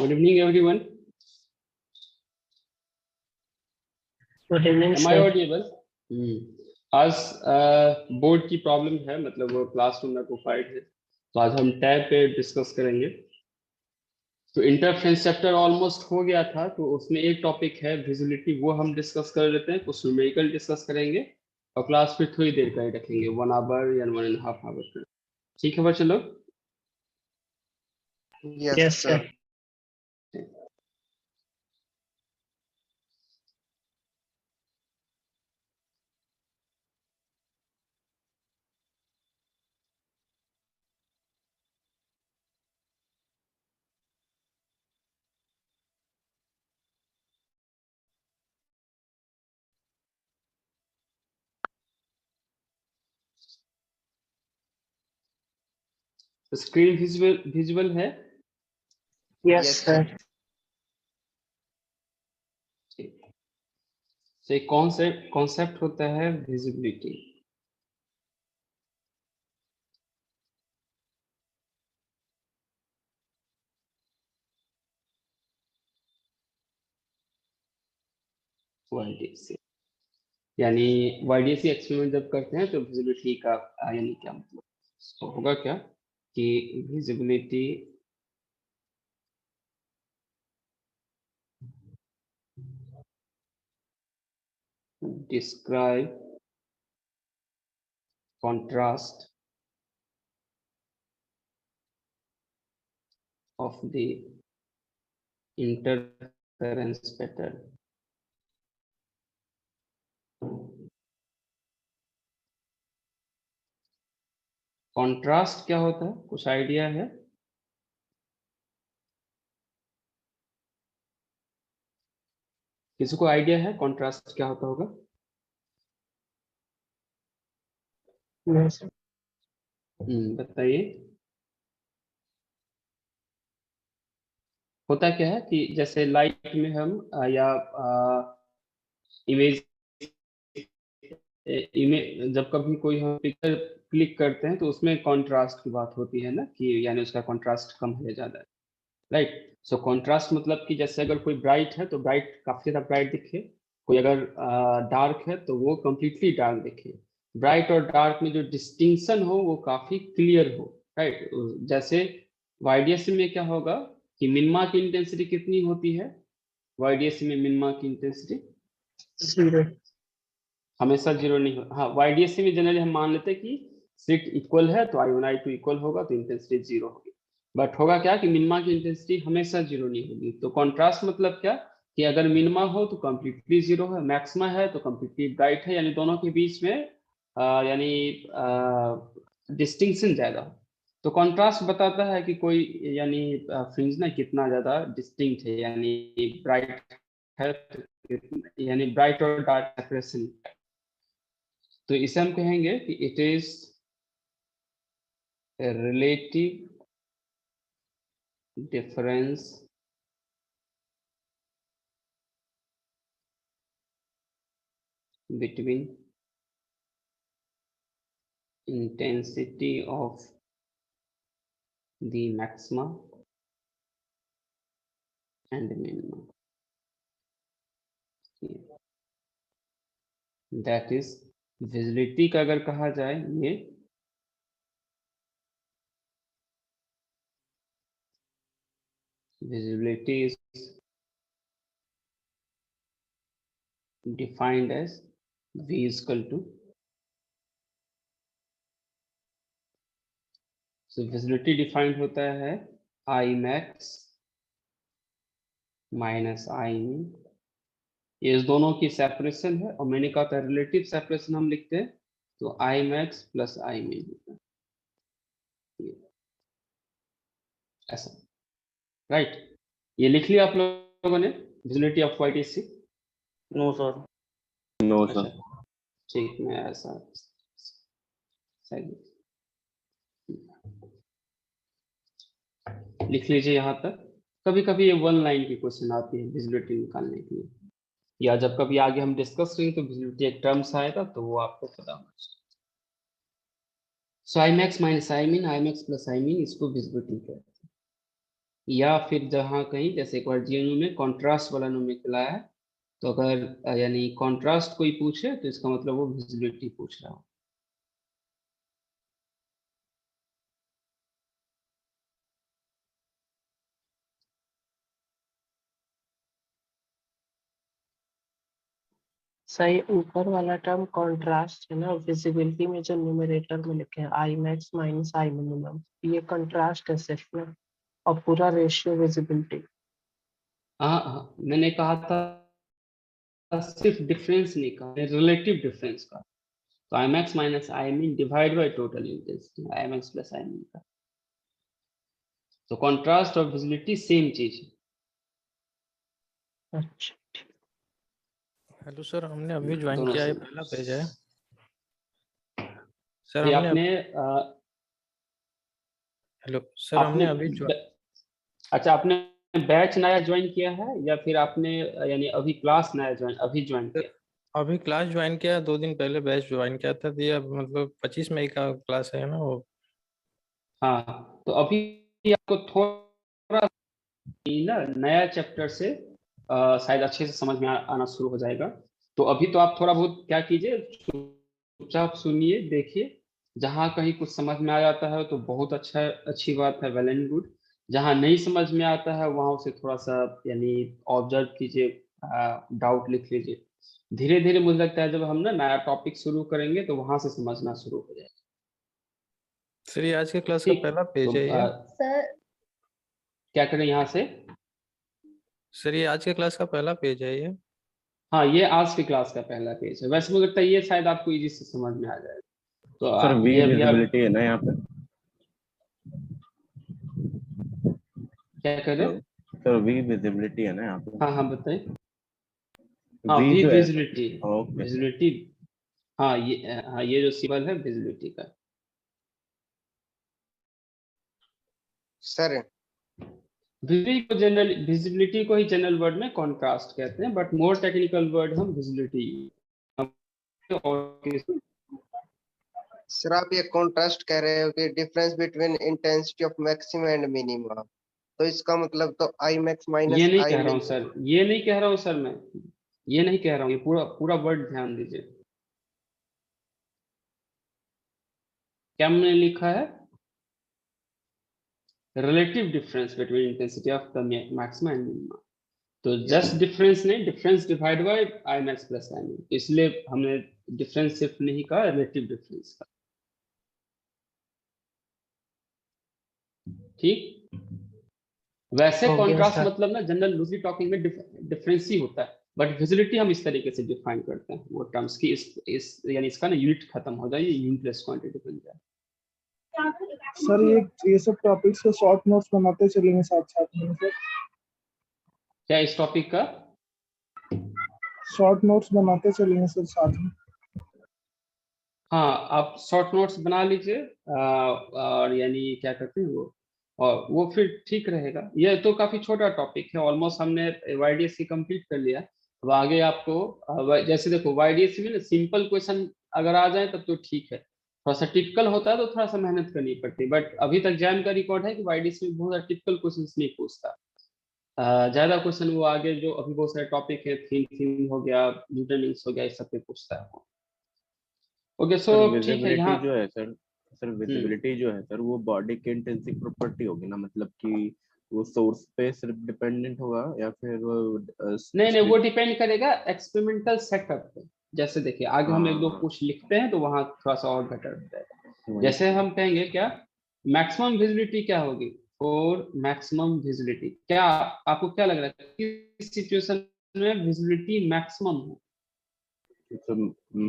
Good evening, everyone. Good evening Am I sir. audible? आज board की problem है, मतलब वो क्लासरूम में ऑक्युपाइड है, तो आज हम टैब पे डिस्कस करेंगे। तो इंटरफेरेंस चैप्टर ऑलमोस्ट हो गया था, तो उसमें एक टॉपिक है विजिबिलिटी, वो हम डिस्कस कर लेते हैं। कुछ न्यूमेरिकल डिस्कस करेंगे और क्लास फिर थोड़ी देर का ही रखेंगे, 1 आवर या 1.5 आवर का। ठीक है बच्चों लोग? Yes sir. स्क्रीन विजुअल है? Yes sir. से कॉन्सेप्ट होता है विजिबिलिटी। YDC यानी YDC एक्सपेरिमेंट जब करते हैं तो विजिबिलिटी का यानी क्या मतलब, तो होगा क्या कि visibility describe contrast of the interference pattern. Contrast क्या होता है, कुछ आइडिया है? किसी को आइडिया है कंट्रास्ट क्या होता होगा? बताइए। होता क्या है कि जैसे लाइट में हम या इमेज जब कभी कोई हम पिक्चर क्लिक करते हैं तो उसमें कंट्रास्ट की बात होती है ना, कि यानी उसका कंट्रास्ट कम है ज्यादा है, राइट। सो कंट्रास्ट मतलब कि जैसे अगर कोई ब्राइट है तो ब्राइट काफी ज्यादा ब्राइट दिखे, कोई अगर डार्क है तो वो कंप्लीटली डार्क दिखे। ब्राइट और डार्क में जो डिस्टिंक्शन हो वो काफी क्लियर हो, राइट। जैसे वाईडीएससी में क्या होगा कि मिनिमा की इंटेंसिटी कितनी होती है? वाईडीएससी में मिनिमा की इंटेंसिटी जीरो। हमेशा जीरो नहीं हो। हाँ, वाईडीएससी में जनरली हम मान लेते हैं कि स्लिट इक्वल है तो I1 I2 इक्वल होगा तो इंटेंसिटी जीरो होगी। बट होगा क्या कि मिनिमा की इंटेंसिटी हमेशा जीरो नहीं होगी। तो कॉन्ट्रास्ट मतलब क्या कि अगर मिनिमा हो तो कंप्लीटली जीरो है, मैक्सिमा है तो कंप्लीटली ब्राइट है, यानी दोनों के बीच में यानी डिस्टिंक्शन ज्यादा हो। तो कॉन्ट्रास्ट बताता है कि कोई यानी फ्रिंज ना कितना ज्यादा डिस्टिंक्ट है, यानी ब्राइट है यानी ब्राइट और डार्क सेपरेशन। तो इसे हम कहेंगे कि it is a relative difference between intensity of the maxima and minima. That is visibility का अगर कहा जाए, ये visibility is defined as V is equal to, so visibility defined होता है I max minus I min, ये इस दोनों की सेपरेशन है। और मैंने कहा था रिलेटिव सेपरेशन हम लिखते हैं तो आई मैक्स प्लस आई min होता है, ऐसा, राइट। ये लिख लिया आप लोगों ने visibility of YDC? No sir. No अच्छा, सर। ठीक, मैं ऐसा सही लिख लीजिए यहाँ तक। कभी कभी ये 1 लाइन की क्वेश्चन आती है विजिबिलिटी निकालने के लिए, या जब कभी आगे हम डिस्कस करेंगे तो विजिबिलिटी एक टर्म्स आएगा तो वो आपको पता होना चाहिए। So I max minus I min, I max plus I min, इसको विजिबिलिटी कहते हैं। या फिर जहाँ कहीं जैसे एक बार जीएनयू में कॉन्ट्रास्ट वाला न्यूमेरिकल आया है, तो अगर यानी कॉन्ट्रास्ट कोई पूछे तो इसका मतलब वो विजिबिलिटी पूछ रहा हो। सही, ऊपर वाला टर्म कॉन्ट्रास्ट है ना, विजिबिलिटी में जो न्यूमरेटर में लिखे हैं आई मैक्स माइनस आई मिनिमम, ये कॉन्ट्रास्ट है सिर्फ ना, और पूरा रेशियो विजिबिलिटी। हाँ हाँ, मैंने कहा था सिर्फ डिफरेंस नहीं कहा, रिलेटिव डिफरेंस का। तो आई max minus I mean divide by total intensity, I max plus I mean का। तो कॉन्ट्रास्ट और विजिबिलिटी सेम चीज है। अच्छा, हेलो सर, हमने अभी ज्वाइन दोनों किया है, सेम। पहला पेज है सर। ये हमने आपने हेलो सर, हमने आपने अभी अच्छा, आपने बैच नया ज्वाइन किया है या फिर आपने यानी अभी क्लास नया ज्वाइन अभी ज्वाइन किया? अभी क्लास ज्वाइन किया, 2 दिन पहले बैच ज्वाइन किया था। तो ये अब मतलब 25 मई का क्लास है ना वो। हाँ, तो अभी आपको थोड़ा ना नया चैप्टर से शायद अच्छे से समझ में आना शुरू हो जाएगा। तो अभी तो आप थोड़ा बहुत क्या कीजिए, चुपचाप सुनिए, देखिए। जहाँ कहीं कुछ समझ में आ जाता है तो बहुत अच्छा, अच्छी बात है, वेल एंड गुड। जहाँ नहीं समझ में आता है वहां उसे थोड़ा सा यानी ऑब्जर्व कीजिए, डाउट लिख लीजिए। धीरे धीरे मुझे लगता है जब हम ना नया टॉपिक शुरू करेंगे तो वहां से समझना शुरू हो जाएगा। सर ये आज के क्लास का ठीक, पहला पेज तो है ये। सर क्या करें यहाँ से? सर ये आज के क्लास का पहला पेज है ये। हाँ, ये आज की क्लास का पहला पेज है। वैसे मुझे लगता है ये शायद आपको इजी से समझ में आ जाएगा। तो सर वी ये अभी आप विजिबिलिटी है ना यहाँ पे? क्या कर रहे हेलो हैं? सर, वी विजिबिलिटी है ना यहाँ पे? हाँ हाँ, बताइए। हाँ, वी वी जो है sir. Visibility. Okay sir. Visibility, हाँ ये जो सिंबल है विजिबिलिटी का। सर विजिबिलिटी को ही जनरल वर्ड में कॉन्ट्रास्ट कहते हैं, बट मोर टेक्निकल वर्ड हम विजिबिलिटी और सर आप ये कॉन्ट्रास्ट कह रहे हो कि difference between intensity of maximum and minimum, तो इसका मतलब तो आई मैक्स ये माइनस नहीं आई कह रहा हूँ मिनिमम। सर, ये नहीं कह रहा हूँ सर, मैं ये नहीं कह रहा हूँ। ये पूरा पूरा वर्ड ध्यान दीजिए क्या मैंने लिखा है। Relative difference between intensity of the maximum and minimum. तो जस्ट डिफरेंस नहीं, difference divide by I max plus I min, इसलिए हमने डिफरेंस सिर्फ नहीं कहा, रिलेटिव डिफरेंस का। ठीक, वैसे हो गया कॉन्ट्रास्ट सर। मतलब ना जनरल लूजली टॉकिंग में डिफरेंस ही होता है, बट विजिबिलिटी हम इस तरीके से डिफाइन करते हैं वो टर्म्स की, इस यानी इसका ना यूनिट खत्म हो जाए, ये यूनिटलेस क्वांटिटी बन जाए। सर ये सब टॉपिक्स के शॉर्ट नोट्स बनाते चलेंगे साथ साथ में सर। क्या इस टॉपिक का शॉर्ट नोट्स बनाते चलेंगे सर साथ में। हाँ, आप शॉर्ट नोट्स बना लीजिए, और यानी क्या करते हैं वो, और वो फिर ठीक रहेगा। ये तो काफी छोटा टॉपिक है, ऑलमोस्ट हमने वाईडीएससी कंप्लीट कर लिया। अब आगे आपको जैसे देखो वाईडीएससी में ना सिंपल क्वेश्चन अगर आ जाए तब तो ठीक है, थोड़ा सा टिपिकल होता है तो थोड़ा सा मेहनत करनी पड़ती है, बट अभी तक जैम का रिकॉर्ड है कि वाईडीएससी में बहुत सारे टिपिकल क्वेश्चन नहीं पूछता। ज्यादा क्वेश्चन वो आगे जो अभी बहुत सारे टॉपिक है, थीम हो गया, न्यूटन हो गया, इस सब पे पूछता है वो। ओके, सो सर ठीक है यहाँ। विजिबिलिटी जो है सर विजिबिलिटी जो है सर, वो बॉडी की इंट्रिंसिक प्रॉपर्टी होगी ना, मतलब कि वो सोर्स पे सिर्फ डिपेंडेंट होगा या फिर वो नहीं नहीं, वो डिपेंड करेगा एक्सपेरिमेंटल सेटअप पे। जैसे देखिए आगे हम एक दो हाँ कुछ लिखते हैं तो वहां थोड़ा सा और बेटर हो जाएगा। वही जैसे सर। हम कहेंगे क्या, मैक्सिमम विजिबिलिटी क्या होगी, और मैक्सिमम विजिबिलिटी क्या, आपको क्या लग रहा है किस सिचुएशन में विजिबिलिटी मैक्सिमम हो? तो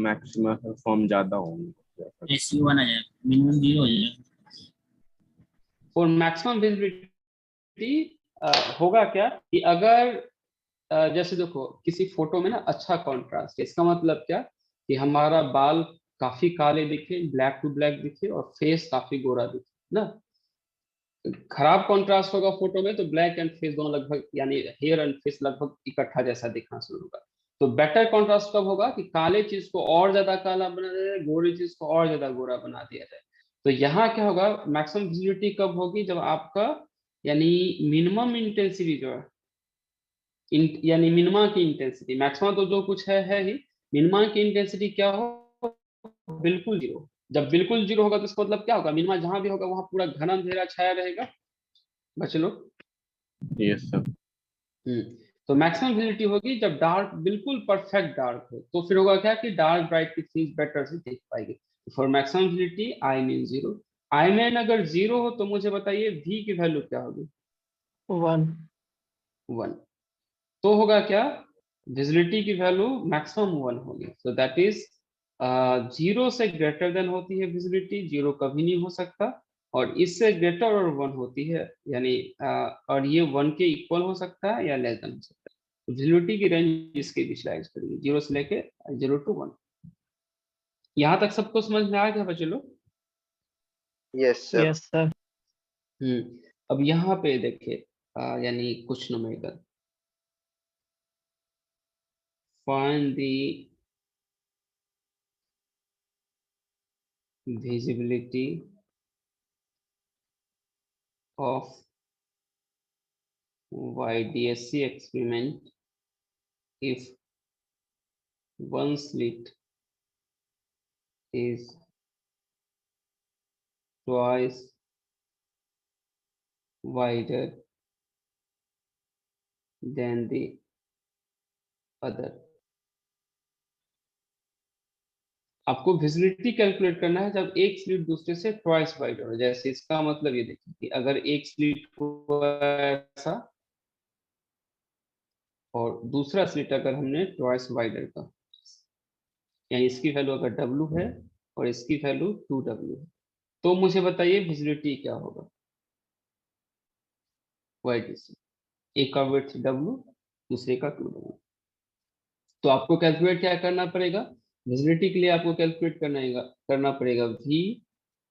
मैक्सिमम फॉर्म ज्यादा होंगे। SU1 आ जाए, मिनिमम 0 हो जाए। और मैक्सिमम विजिबिलिटी होगा क्या कि अगर जैसे देखो किसी फोटो में ना अच्छा कॉन्ट्रास्ट है, इसका मतलब क्या कि हमारा बाल काफी काले दिखे, ब्लैक टू ब्लैक दिखे, और फेस काफी गोरा दिखे ना। खराब कॉन्ट्रास्ट होगा फोटो में तो ब्लैक एंड फेस दोनों लगभग यानी हेयर एंड फेस लगभग इकट्ठा जैसा दिखना शुरू होगा। तो बेटर कॉन्ट्रास्ट कब होगा कि काले चीज को और ज्यादा काला बना दिया जाए, गोरी चीज को और ज्यादा गोरा बना दिया जाए। तो यहाँ क्या होगा, मैक्सिमम विजिबिलिटी कब होगी, जब आपका यानी मिनिमम इंटेंसिटी जो है, यानी मिनिमा की इंटेंसिटी, मैक्सिमा तो जो कुछ है ही, मिनिमा की इंटेंसिटी क्या हो, बिल्कुल जीरो। जब बिल्कुल जीरो होगा तो इसका मतलब क्या होगा, मिनिमा जहां भी होगा वहां पूरा घना अंधेरा छाया रहेगा बच्चे लोग। Yes sir. हम्म तो मैक्सिमम विजिबिलिटी होगी जब डार्क, बिल्कुल परफेक्ट डार्क हो, तो फिर होगा क्या कि डार्क ब्राइट की चीज बेटर से देख पाएगी। For maximum visibility I mean zero. I mean अगर जीरो हो तो मुझे बताइए वी की वैल्यू क्या होगी। 1। 1। तो होगा क्या, विजिबिलिटी की वैल्यू मैक्सिमम 1 होगी, सो दैट इज जीरो से ग्रेटर देन होती है विजिबिलिटी, जीरो कभी नहीं हो सकता, और इससे ग्रेटर और 1 होती है, यानी और ये 1 के इक्वल हो सकता है या लेस देन हो सकता है। विजिबिलिटी की रेंज इसके बीच लाइज करेगी, 0 से लेके 0 to 1। यहाँ तक सबको समझ में आ गया बच्चे लोग। Yes sir. Yes sir. अब यहाँ पे देखिए यानी कुछ numerical, find the visibility of YDSC experiment if one slit is twice wider than the other। आपको विजिबिलिटी कैलकुलेट करना है जब एक स्लिट दूसरे से ट्वाइस वाइडर हो। जैसे इसका मतलब ये देखिए कि अगर एक स्लिट को ऐसा और दूसरा स्लिट अगर हमने ट्वाइस वाइडर का, यानी इसकी वैल्यू अगर W है और इसकी वैल्यू 2W है, तो मुझे बताइए विजिबिलिटी क्या होगा YDC। एक का विड्थ W, दूसरे का 2W। तो आपको कैलकुलेट क्या करना पड़ेगा, विजिबिलिटी के लिए आपको कैलकुलेट करना पड़ेगा V,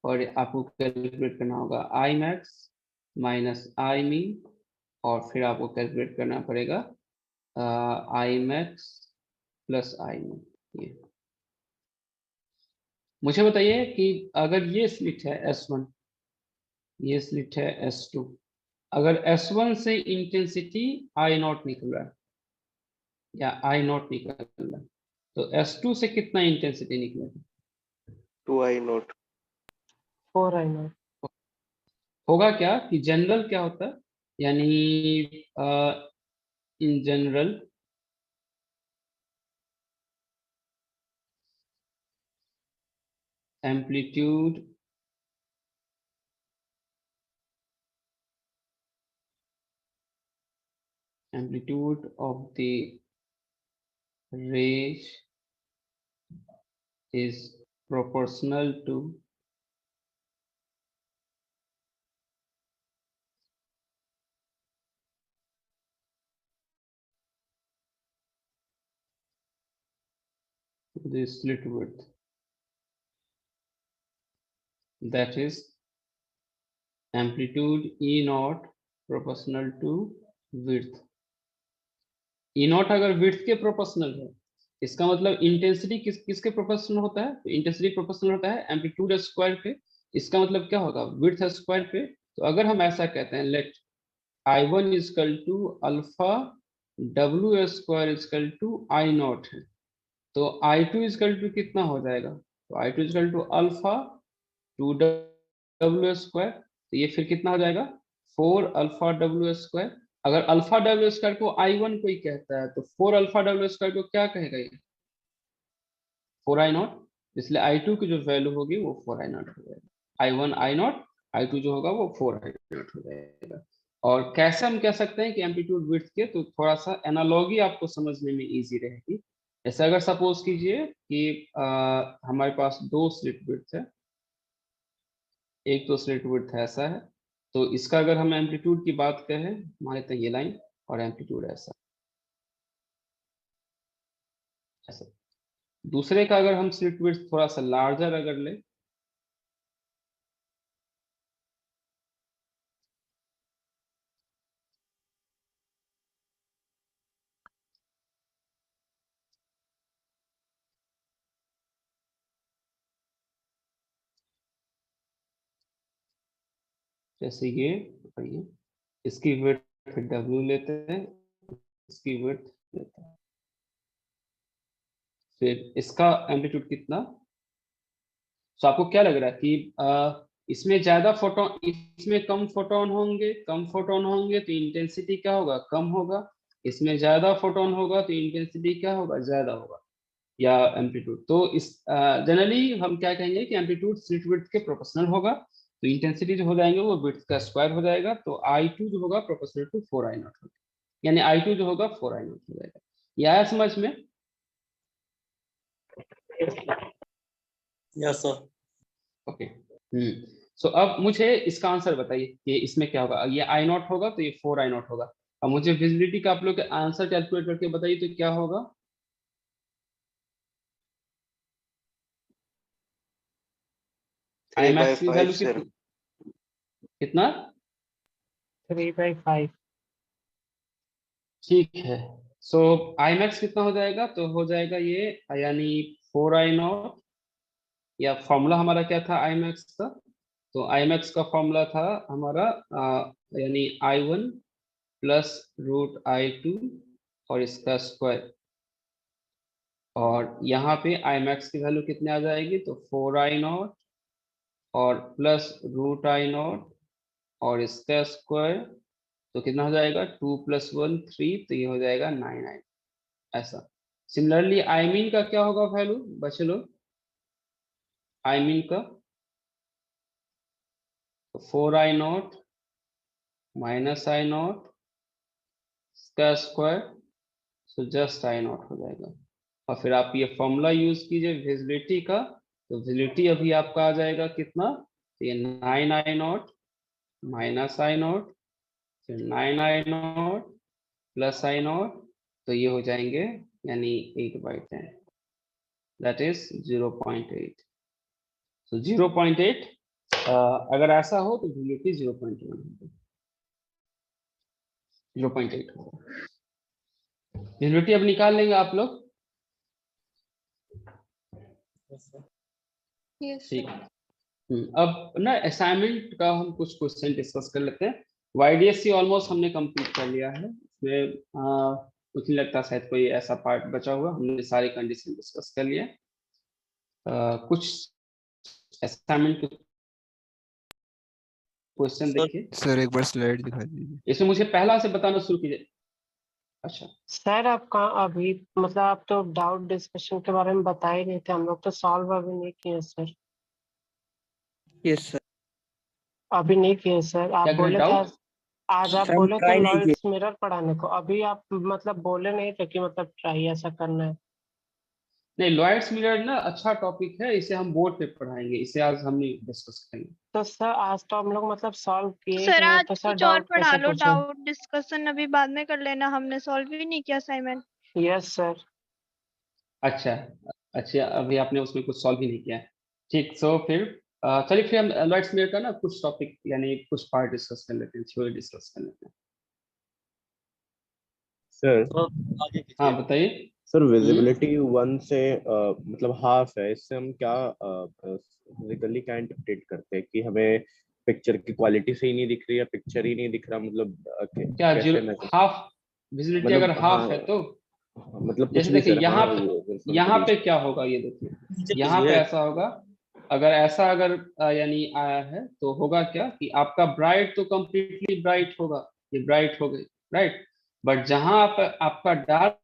और आपको कैलकुलेट करना होगा आई मैक्स माइनस आई मीन, और फिर आपको कैलकुलेट करना पड़ेगा आई मैक्स प्लस आई मीन। ये मुझे बताइए कि अगर ये स्लिट है S1, ये स्लिट है S2, अगर S1 से इंटेंसिटी आई नॉट निकल रहा है या आई नॉट निकल रहा है, तो S2 से कितना इंटेंसिटी निकलेगा। 2I0। 4I0। होगा क्या कि जनरल क्या होता है, यानी in general amplitude of the rays is proportional to the slit width, that is amplitude E naught proportional to width। E naught अगर width के प्रोपोर्शनल है, इसका मतलब इंटेंसिटी किसके प्रोपोर्शनल होता है, तो इंटेंसिटी प्रोपोर्शनल होता है एम्पलीट्यूड स्क्वायर पे। इसका मतलब क्या होगा, विड्थ स्क्वायर पे। तो अगर हम ऐसा कहते हैं, let I1 is equal to alpha W square is equal to I naught है, तो I2 इजकल टू कितना हो जाएगा, तो I2 is equal to alpha 2W square, तो ये फिर कितना हो जाएगा 4 अल्फा W स्क्वायर। अगर अल्फा W स्क्वायर को I1 कोई कहता है तो 4 अल्फा W स्क्वायर को क्या कहेगा, ये 4I0, इसलिए I2 की जो वैल्यू होगी वो 4I0 हो जाएगा। I1 I0, I2 जो होगा वो 4I0 हो जाएगा। और कैसे हम कह सकते हैं कि एम्पलीट्यूड विड्थ के, तो थोड़ा सा एनालॉजी आपको समझने में इजी रहेगी। जैसे अगर सपोज कीजिए कि हमारे पास दो स्लिट विड्थ है, एक तो स्लिट विड्थ ऐसा है, तो इसका अगर हम एम्पलीट्यूड की बात करें, मान लेते हैं ये लाइन, और एम्पलीट्यूड ऐसा ऐसा। दूसरे का अगर हम स्लिट विड्थ थोड़ा सा लार्जर अगर ले, जैसे ये, और ये, इसकी विड्थ W लेते हैं, इसकी विड्थ लेते हैं, फिर इसका एम्पलीट्यूड कितना। तो आपको क्या लग रहा है कि इसमें ज्यादा फोटोन, इसमें कम फोटोन होंगे, कम फोटोन होंगे तो इंटेंसिटी क्या होगा, कम होगा। इसमें ज्यादा फोटोन होगा तो इंटेंसिटी क्या होगा, ज्यादा होगा, या एम्पलीट्यूड। तो इस जनरली हम क्या कहेंगे कि एम्पलीट्यूड स्लिट विड्थ के प्रोपोर्शनल होगा, तो इंटेंसिटी जो हो जाएंगे वो विड्थ का स्क्वायर हो जाएगा। तो I2 जो होगा प्रोपोर्शनल टू 4I0 होगा, यानी I2 जो होगा 4I0 हो जाएगा। ये आया समझ में? Yes sir. ओके। सो अब मुझे इसका आंसर बताइए कि इसमें क्या होगा। ये I0 होगा तो ये 4I0 होगा। अब मुझे विजिबिलिटी का आप लोग आंसर कैलकुलेट करके बताइए तो क्या होगा। आई मैक्स की वैल्यू कितना? 3/5। ठीक है। सो आई मैक्स कितना हो जाएगा, तो हो जाएगा ये यानी 4I0, या फॉर्मूला हमारा क्या था आई मैक्स का, तो आई मैक्स का फॉर्मूला था हमारा यानी I1 प्लस √I2 और इसका स्क्वायर। और यहाँ पे आई मैक्स की वैल्यू कितने आ जाएगी, तो 4I0 और प्लस √I0 और इसका स्क्वायर, तो कितना हो जाएगा 2 + 1 3, तो ये हो जाएगा 9I। ऐसा। सिमिलरली आई मीन का क्या होगा वैल्यू बच्चे लोग, आई मीन का, तो 4I0 माइनस I0 इसका स्क्वायर, सो जस्ट I0 हो जाएगा। और फिर आप ये फॉर्मूला यूज कीजिए विजिबिलिटी का, तो विजिबिलिटी अभी आपका आ जाएगा कितना, तो ये 9I0 माइनस I0 फिर 9I0 प्लस I0, तो ये हो जाएंगे यानी 8/10, दैट इज 0.8। तो 0.8 अगर ऐसा हो तो विजिबिलिटी 0.1 होगी, 0.8 होगा। विजिबिलिटी अब निकाल लेंगे आप लोग। ठीक। अब ना असाइनमेंट का हम कुछ क्वेश्चन डिस्कस कर लेते हैं। YDSC ऑलमोस्ट हमने कंप्लीट कर लिया है, इसमें कुछ नहीं लगता शायद कोई ऐसा पार्ट बचा हुआ, हमने सारे कंडीशन डिस्कस कर लिए। कुछ असाइनमेंट क्वेश्चन देखिए सर, एक बार स्लाइड दिखा दीजिए। इसमें मुझे पहला से बताना शुरू कीजिए। अच्छा सर आप कहाँ अभी, मतलब आप तो डाउट डिस्कशन के बारे में बता ही रहे थे, हम लोग तो सॉल्व अभी नहीं किए सर। Yes sir. अभी नहीं किए सर। आप क्या करें बोले थे डाउट? आज आप हम बोले थे ट्राई नहीं किए। लॉयड्स मिरर पढ़ाने को, अभी आप मतलब बोले नहीं थे कि मतलब ट्राई ऐसा करना है। नहीं, लॉयड्स मिरर ना अच्छा टॉपिक है, इसे हम बोर्ड पे पढ़ाएंगे, इसे आज हम नहीं डिस्कस करेंगे। तो सर आज तो हम लोग मतलब सॉल्व किए सर ही नहीं, आज तो सर कुछ और डाउट पढ़ा कैसे लो, पूछें? डाउट डिस्कशन अभी बाद में कर लेना, हमने सॉल्व ही नहीं किया असाइनमेंट। Yes sir. अच्छा अच्छा, अभी आपने उसमें कुछ सॉल्व ही नहीं किया है। ठीक, सो फिर चलिए फिर हम लॉयड्स मिरर का ना कुछ टॉपिक यानी कुछ पार्ट डिस्कस कर लेते हैं, थ्योरी डिस्कस कर लेते हैं। सर आगे हाँ कीजिए। बताइए। सर विजिबिलिटी 1 से मतलब हाफ है, इससे हम क्या फिजिकली क्या इंटरप्रेट करते हैं कि हमें पिक्चर की क्वालिटी सही नहीं दिख रही है, पिक्चर ही नहीं दिख रहा, मतलब क्या कैसे measure? हाफ विजिबिलिटी मतलब अगर हाफ हाँ, है तो मतलब कुछ जैसे भी देखिए सर, यहाँ हाँ पे, यहाँ पे क्या होगा ये देखिए, नीचे यहाँ पे कीजिए। ऐसा होगा, अगर ऐसा अगर यानी आया है तो होगा क्या कि आपका ब्राइट तो कंप्लीटली ब्राइट होगा, ये ब्राइट हो गई राइट, बट जहां आप आपका डार्क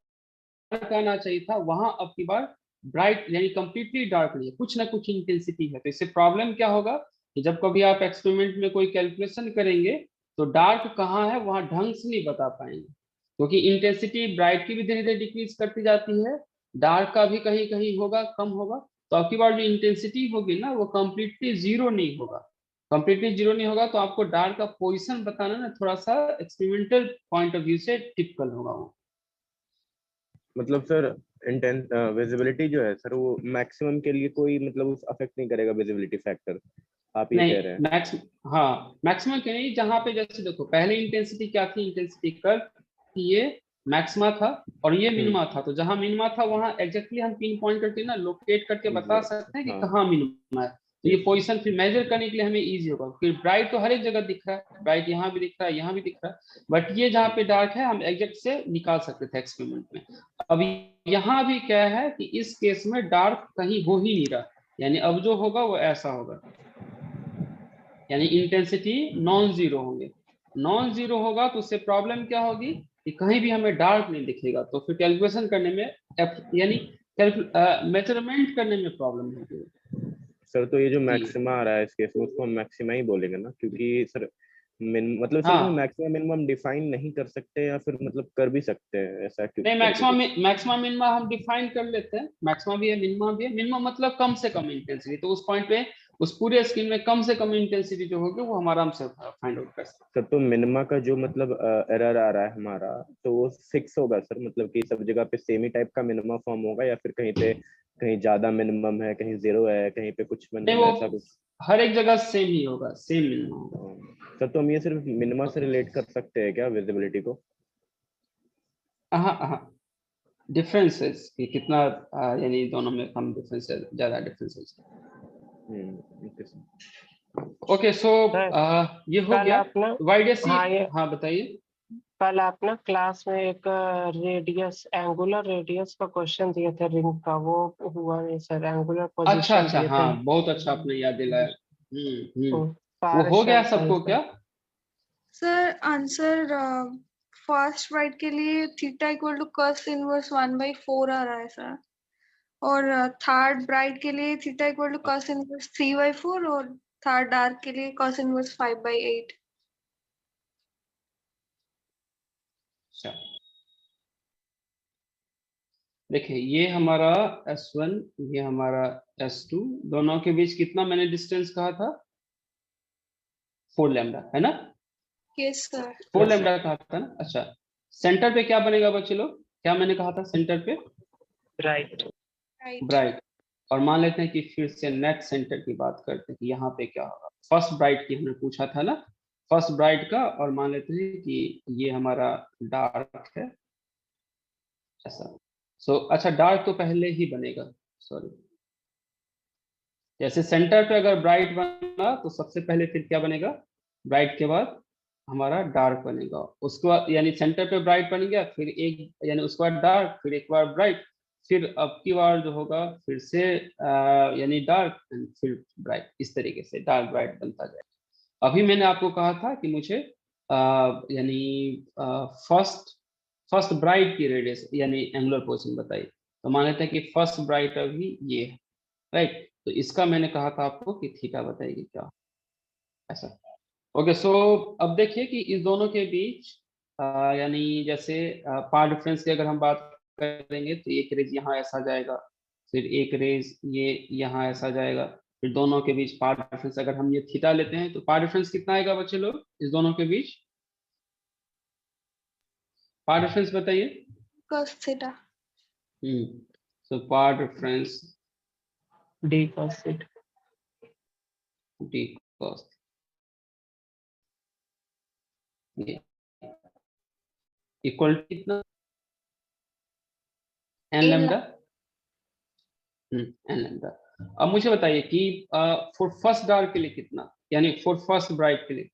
आना चाहिए था वहां अब की बार ब्राइट यानी कंप्लीटली डार्क नहीं है, कुछ ना कुछ इंटेंसिटी है। तो इससे प्रॉब्लम क्या होगा कि जब कभी आप एक्सपेरिमेंट में कोई कैलकुलेशन करेंगे तो डार्क कहाँ है वहां ढंग से नहीं बता पाएंगे, क्योंकि इंटेंसिटी ब्राइट की भी धीरे धीरे डिक्रीज करती जाती है, डार्क का भी कहीं कहीं होगा कम होगा, तो आपकी बार जो इंटेंसिटी होगी ना वो कंप्लीटली जीरो नहीं होगा। कंप्लीटली जीरो नहीं होगा तो आपको डार्क का पोजीशन बताना ना थोड़ा सा एक्सपेरिमेंटल पॉइंट ऑफ व्यू से टिपिकल होगा वो। मतलब सर इंटेंस विजिबिलिटी जो है सर वो मैक्सिमम के लिए कोई मतलब उस अफेक्ट नहीं करेगा विजिबिलिटी फैक्टर, आप ये नहीं कह रहे हैं? मैक्स हाँ मैक्सिमम के नहीं, जहाँ पे जैसे देखो पहले इंटेंसिटी क्या थी, इंटेंसिटी कर्व ये मैक्सिमा था और ये मिनिमा था, तो जहाँ मिनिमा था वहाँ एग्जैक्टली हम पिन पॉइंट करके ना लोकेट करके बता सकते हैं कि हाँ। कहाँ मिनिमा है। तो ये पोजीशन फिर मेजर करने के लिए हमें इजी होगा। फिर ब्राइट तो हर एक जगह दिख रहा है, ब्राइट यहाँ भी दिख रहा है, यहाँ भी दिख रहा है, बट ये जहाँ पे डार्क है हम एग्जैक्ट से निकाल सकते थे एक्सपेरिमेंट में। अब यहाँ भी क्या है कि इस केस में डार्क कहीं हो ही नहीं रहा, यानी अब जो होगा वो ऐसा होगा, यानी इंटेंसिटी नॉन जीरो होंगे। नॉन जीरो होगा तो उससे प्रॉब्लम क्या होगी कि कहीं भी हमें डार्क नहीं दिखेगा, तो फिर कैलकुलेशन करने में यानी मेजरमेंट करने में प्रॉब्लम होगी। सर तो ये जो मैक्सिमा आ रहा है इस केस में उसको हम मैक्सिमा ही बोलेंगे ना, क्योंकि सर मतलब सर हाँ। मैक्सिमम मिनिमम डिफाइन नहीं कर सकते या फिर मतलब कर भी सकते हैं ऐसा क्यों? नहीं, मैक्सिमम मिनिमम हम डिफाइन कर लेते हैं, मैक्सिमम भी है मिनिमम भी है। मिनिमम मतलब कम से कम इंटेंसिटी, तो उस पॉइंट पे उस पूरे स्क्रीन में कम से कम इंटेंसिटी जो होगी वो हम आराम से फाइंड आउट कर सकते हैं। तो मिनिमा का जो मतलब एरर आ रहा है हमारा, तो वो फिक्स होगा सर, मतलब कि सब जगह पे सेम ही टाइप का मिनिमा फॉर्म होगा या फिर कहीं पे कहीं ज्यादा मिनिमम है, कहीं जीरो है, कहीं पे कुछ मिनिमम है, ऐसा कुछ? हर एक जगह सेम ही होगा, सेम मिनिमम होगा। सर तो हम ये सिर्फ मिनिमा से रिलेट कर सकते हैं क्या विजिबिलिटी को? हाँ, डिफरेंसेस कि कितना यानी दोनों में कम डिफरेंस है, ज्यादा डिफरेंसेस। ओके, सो ये हो गया वाइडेसी। हाँ बताइए। कल आप ना क्लास में एक रेडियस, एंगुलर रेडियस का क्वेश्चन दिए थे रिंग का, वो हुआ नहीं सर। एंगुलर पोजीशन अच्छा, हाँ बहुत अच्छा आपने याद दिलाया। वो हो गया सबको क्या? सर आंसर फर्स्ट राइट के लिए theta equal to cos inverse 1/4 आ रहा है सर, और थर्ड ब्राइट के लिए theta equal to cos inverse 3/4 और थर्ड डार्क के लिए कॉस इनवर्स 5/8। अच्छा देखिए, ये हमारा S1, ये हमारा S2, दोनों के बीच कितना मैंने डिस्टेंस कहा था? 4 लैम्डा, है ना? Yes sir. 4 लैम्डा कहा था ना। अच्छा, सेंटर पे क्या बनेगा बच्चे लोग? क्या मैंने कहा था सेंटर पे? ब्राइट। और मान लेते हैं कि फिर से नेट सेंटर की बात करते हैं कि यहाँ पे क्या होगा। फर्स्ट ब्राइट की हमने पूछा था ना, फर्स्ट ब्राइट का, और मान लेते हैं कि ये हमारा डार्क है ऐसा। अच्छा, डार्क तो पहले ही बनेगा, सॉरी। जैसे सेंटर पे अगर ब्राइट बना तो सबसे पहले फिर क्या बनेगा? ब्राइट के बाद हमारा डार्क बनेगा, उसके बाद यानी सेंटर पे ब्राइट बन गया, फिर एक यानी उसके बाद डार्क, फिर एक बार ब्राइट, फिर अब की बार जो होगा फिर से यानी डार्क, फिर ब्राइट, इस तरीके से डार्क ब्राइट बनता जाएगा। अभी मैंने आपको कहा था कि मुझे यानी फर्स्ट ब्राइट की रेडियस यानी एंगुलर पोजीशन बताइए। तो मान लेते हैं कि फर्स्ट ब्राइट अभी ये है, राइट? तो इसका मैंने कहा था आपको कि थीटा बताइए क्या, ऐसा। ओके, सो अब देखिए कि इस दोनों के बीच यानी जैसे पाथ डिफरेंस की अगर हम बात करेंगे तो एक रेज यहाँ ऐसा जाएगा, फिर एक रेज ये यहाँ ऐसा जाएगा, फिर दोनों के बीच पाथ डिफरेंस अगर हम ये थीटा लेते हैं तो पाथ डिफरेंस कितना आएगा बच्चे लोग इस दोनों के बीच? पाथ डिफरेंस बताइए। cos theta. So path difference d cos theta, d cos equal कितना? n lambda. n lambda. अब मुझे बताइए कि फॉर फर्स्ट डार्क के लिए कितना, यानी फॉर फर्स्ट ब्राइट के लिए?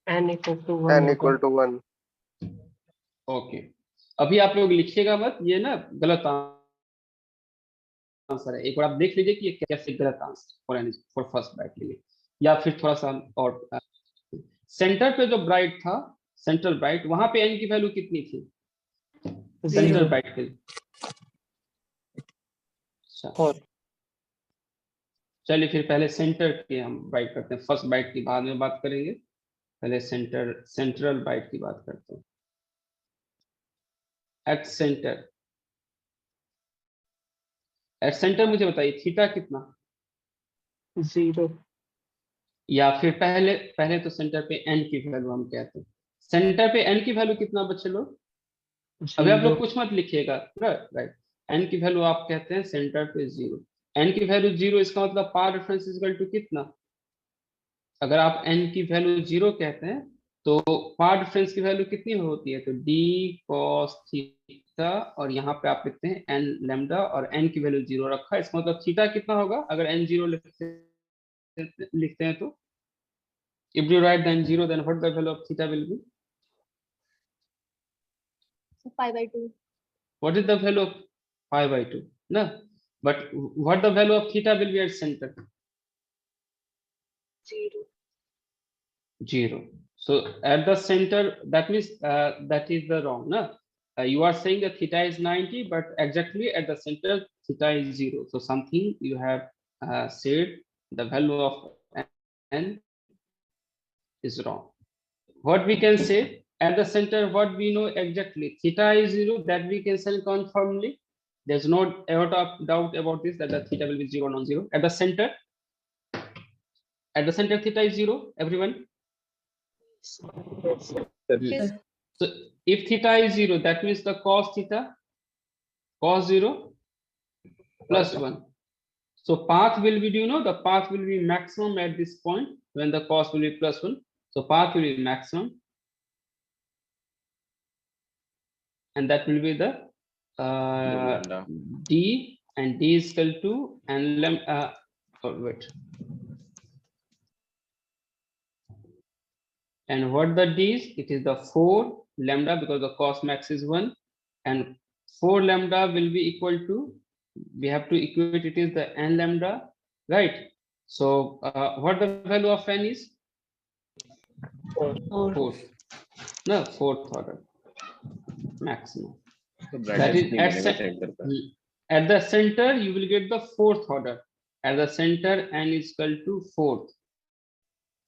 n equal to 1। ओके, अभी आप लोग लिखिएगा मत, ये ना गलत आंसर है। एक बार आप देख लीजिए कि ये कैसे गलत आंसर फॉर फर्स्ट ब्राइट के लिए, या फिर थोड़ा सा और सेंटर पे जो ब्राइट था, सेंट्रल ब्राइट, वहां पे n की वैल्यू कितनी थी सेंट्रल ब्राइट के लिए? चलिए फिर पहले सेंटर की हम ब्राइट करते हैं, फर्स्ट ब्राइट की बाद में बात करेंगे, पहले सेंट्रल ब्राइट की बात करते हैं। एट सेंटर मुझे बताइए थीटा कितना? 0। या फिर पहले तो सेंटर पे n की वैल्यू हम कहते हैं। सेंटर पे n की वैल्यू कितना बच्चे लोग? अभी आप लोग कुछ मत लिखिएगा, राइट? n की वैल्यू आप कहते हैं सेंटर पे 0। n की वैल्यू 0, इसका मतलब path difference is equal to कितना? अगर आप n की वैल्यू 0 कहते हैं तो पार्ट डिफरेंस की वैल्यू कितनी होती है? तो d cos थीटा और यहाँ पे आप लिखते हैं n लैम्डा और n की वैल्यू 0 रखा है। इसका मतलब थीटा कितना होगा अगर n 0 लिखते हैं तो? If you write then 0, then what the value of theta will be? So 5/2. What is the value of pi by 2? No, but what the value of theta will be at center? 0. 0. So at the center, that means that is the wrong. No, you are saying that theta is 90, but exactly at the center theta is 0. So something you have said the value of n is wrong. What we can say at the center, what we know exactly, theta is 0, that we can say confirmly. There's no doubt about this, that the theta will be 0, non-zero. At the center theta is 0, everyone? Yes. So if theta is 0, that means the cos theta, cos 0 plus 1. So path will be, do you know, the path will be maximum at this point when the cos will be plus 1. So path will be maximum. And that will be the d, and d is equal to and wait. And what the d is? It is the 4 lambda, because the cos max is 1, and 4 lambda will be equal to, we have to equate it is the n lambda, right? So what the value of n is? 4. No, 4th order maximum. So That is at the center you will get the 4th order. At the center n is equal to 4th.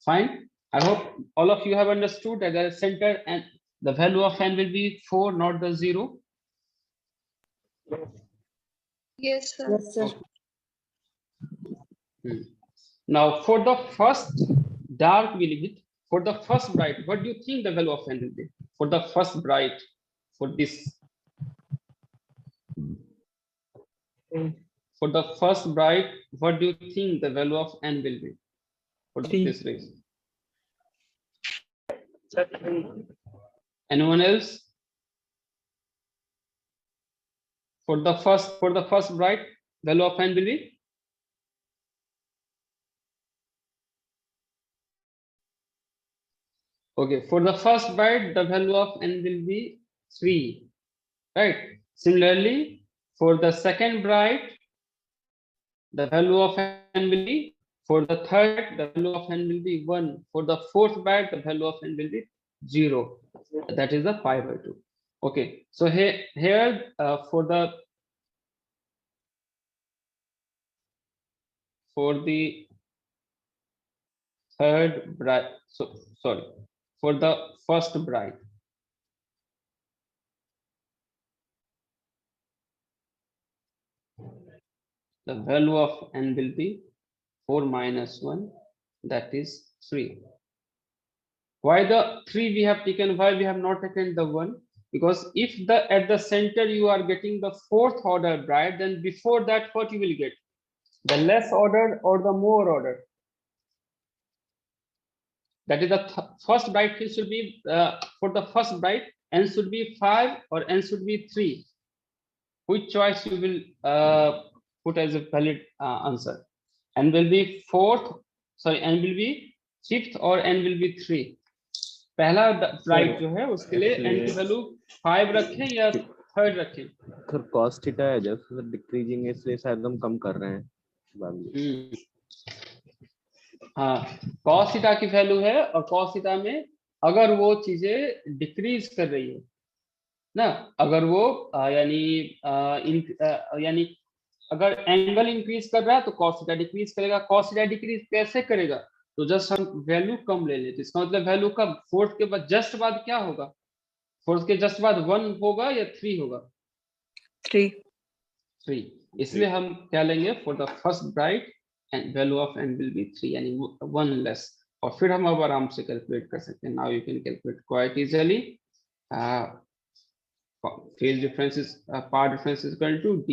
Fine. I hope all of you have understood that the center and the value of n will be 4, not the 0. Yes, sir. Yes, sir. Now for the first dark we leave it. For the first bright, what do you think the value of n will be? For the first bright, for this. For the first bright, what do you think the value of n will be? For this reason. Anyone else? For the first bright, value of n will be? Okay, for the first bright, the value of n will be 3, right? Similarly, for the second bright, the value of n will be, for the third, the value of n will be 1. For the fourth bright, the value of n will be 0. That is the pi by 2. Okay, so here for the third bright, so sorry, for the first bright, the value of n will be 4 minus 1, that is 3. Why the 3 we have taken? Why we have not taken the 1? Because if at the center you are getting the 4th order bright, then before that what you will get? The less order or the more order? That is the first bright should be for the first bright n should be 5 or n should be 3. Which choice you will put as a valid answer? N will be 4th, sorry, n will be 5th or n will be 3. पहला bright जो है उसके लिए n की value 5 रखें या 3rd रखें? Sir cos theta है जब सर डिक्रीजिंग है इसलिए शायद हम कम कर रहे हैं। हाँ, cos थीटा की वैल्यू है और cos थीटा में अगर वो चीजें डिक्रीज कर रही है ना, अगर वो यानी अगर एंगल इंक्रीज कर रहा है तो cos थीटा डिक्रीज करेगा। cos थीटा डिक्रीज कैसे करेगा? तो जस्ट हम वैल्यू कम ले लेते, इसका मतलब वैल्यू का 4th के बाद जस्ट बाद क्या होगा? 4th के जस्ट बाद 1 होगा या 3 होगा? 3। इसलिए हम क्या लेंगे? For the first bright and value of n will be 3, यानी 1 लेस। और फिर हम अब आराम से कैलकुलेट कर सकते हैं। Now you can calculate quite easily. Phase difference is path difference is equal to d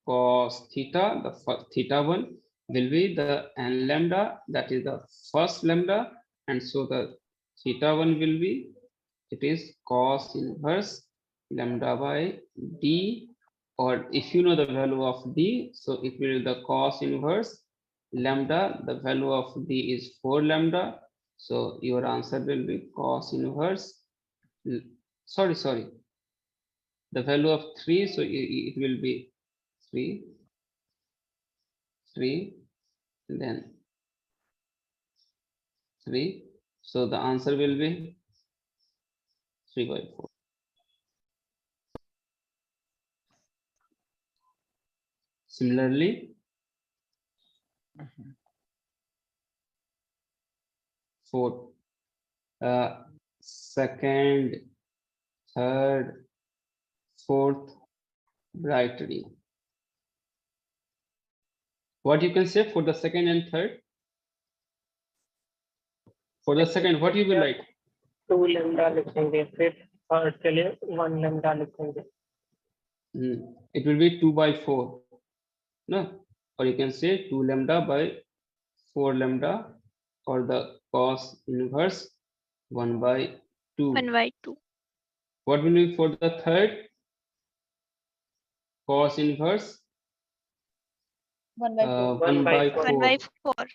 cos theta, the first theta 1 will be the n lambda, that is the first lambda, and so the theta 1 will be, it is cos inverse lambda by d, or if you know the value of d, so it will be the cos inverse lambda, the value of d is 4 lambda, so your answer will be cos inverse, sorry, the value of 3, so it will be 3, then 3, so the answer will be 3/4. Similarly, fourth, second, third, fourth bright ring. What you can say for the second and third? For the second, what you will write? 2 lambda लिखेंगे, फिर third के लिए 1 lambda लिखेंगे. It will be 2/4, no? Or you can say 2 lambda by 4 lambda, or the cos inverse 1/2. 1/2. What will be for the third? Cos inverse 1/4. 1/4. 1/4.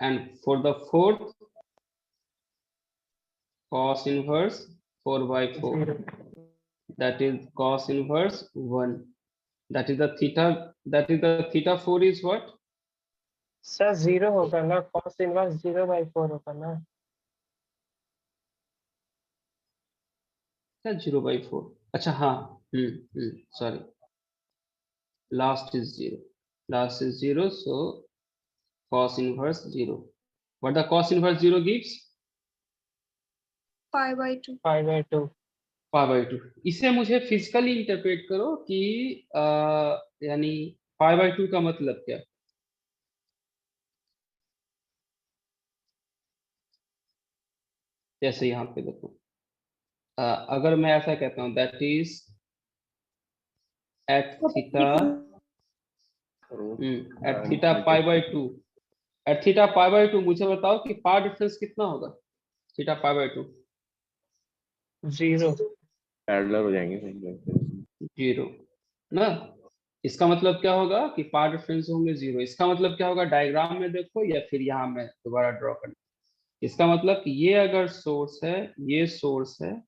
And for the fourth, cos inverse 4/4. That is cos inverse 1. That is the theta. That is the theta 4 is what? Sir 0 होगा ना, cos inverse 0/4 होगा ना. 0/4. अच्छा हाँ. Sorry. Last is 0. Last is 0. So cos inverse 0. What the cos inverse 0 gives? 5/2. 5/2. 5/2. इसे मुझे physically interpret करो कि यानी 5/2 का मतलब क्या? जैसे यहाँ पे देखो, अगर मैं ऐसा कहता हूँ that is at theta π/2, at theta π/2, मुझे बताओ कि पार डिफरेंस कितना होगा थीटा π/2? 0. पैरेलल हो जाएंगे 0 ना. इसका मतलब क्या होगा कि पार डिफरेंस होंगे 0. इसका मतलब क्या होगा, डायग्राम में देखो या फिर यहाँ मैं दोबारा ड्रॉ करना. इसका मतलब कि ये अगर सोर्स है, ये सोर्स है,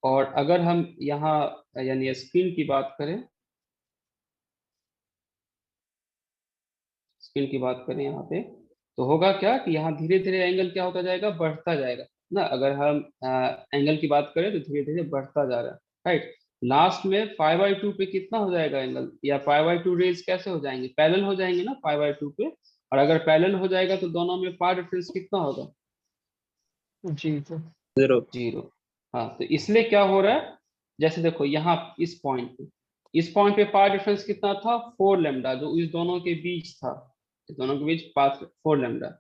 और अगर हम यहाँ यानी स्क्रीन की बात करें, यहाँ पे, तो होगा क्या कि यहाँ धीरे धीरे एंगल क्या होता जाएगा, बढ़ता जाएगा ना. अगर हम एंगल की बात करें तो धीरे धीरे बढ़ता जा रहा है, राइट. लास्ट में 5/2 पे कितना हो जाएगा एंगल, या 5/2 रेज कैसे हो जाएंगे, पैरेलल हो जाएंगे ना 5/2 पे. और अगर पैरेलल हो जाएगा तो दोनों में पार डिफरेंस कितना होगा? 0. हाँ, तो इसलिए क्या हो रहा है, जैसे देखो यहाँ इस पॉइंट पे पार डिफरेंस कितना था, 4 लैम्डा, जो इस दोनों के बीच था, इस दोनों के बीच 4 लैम्डा.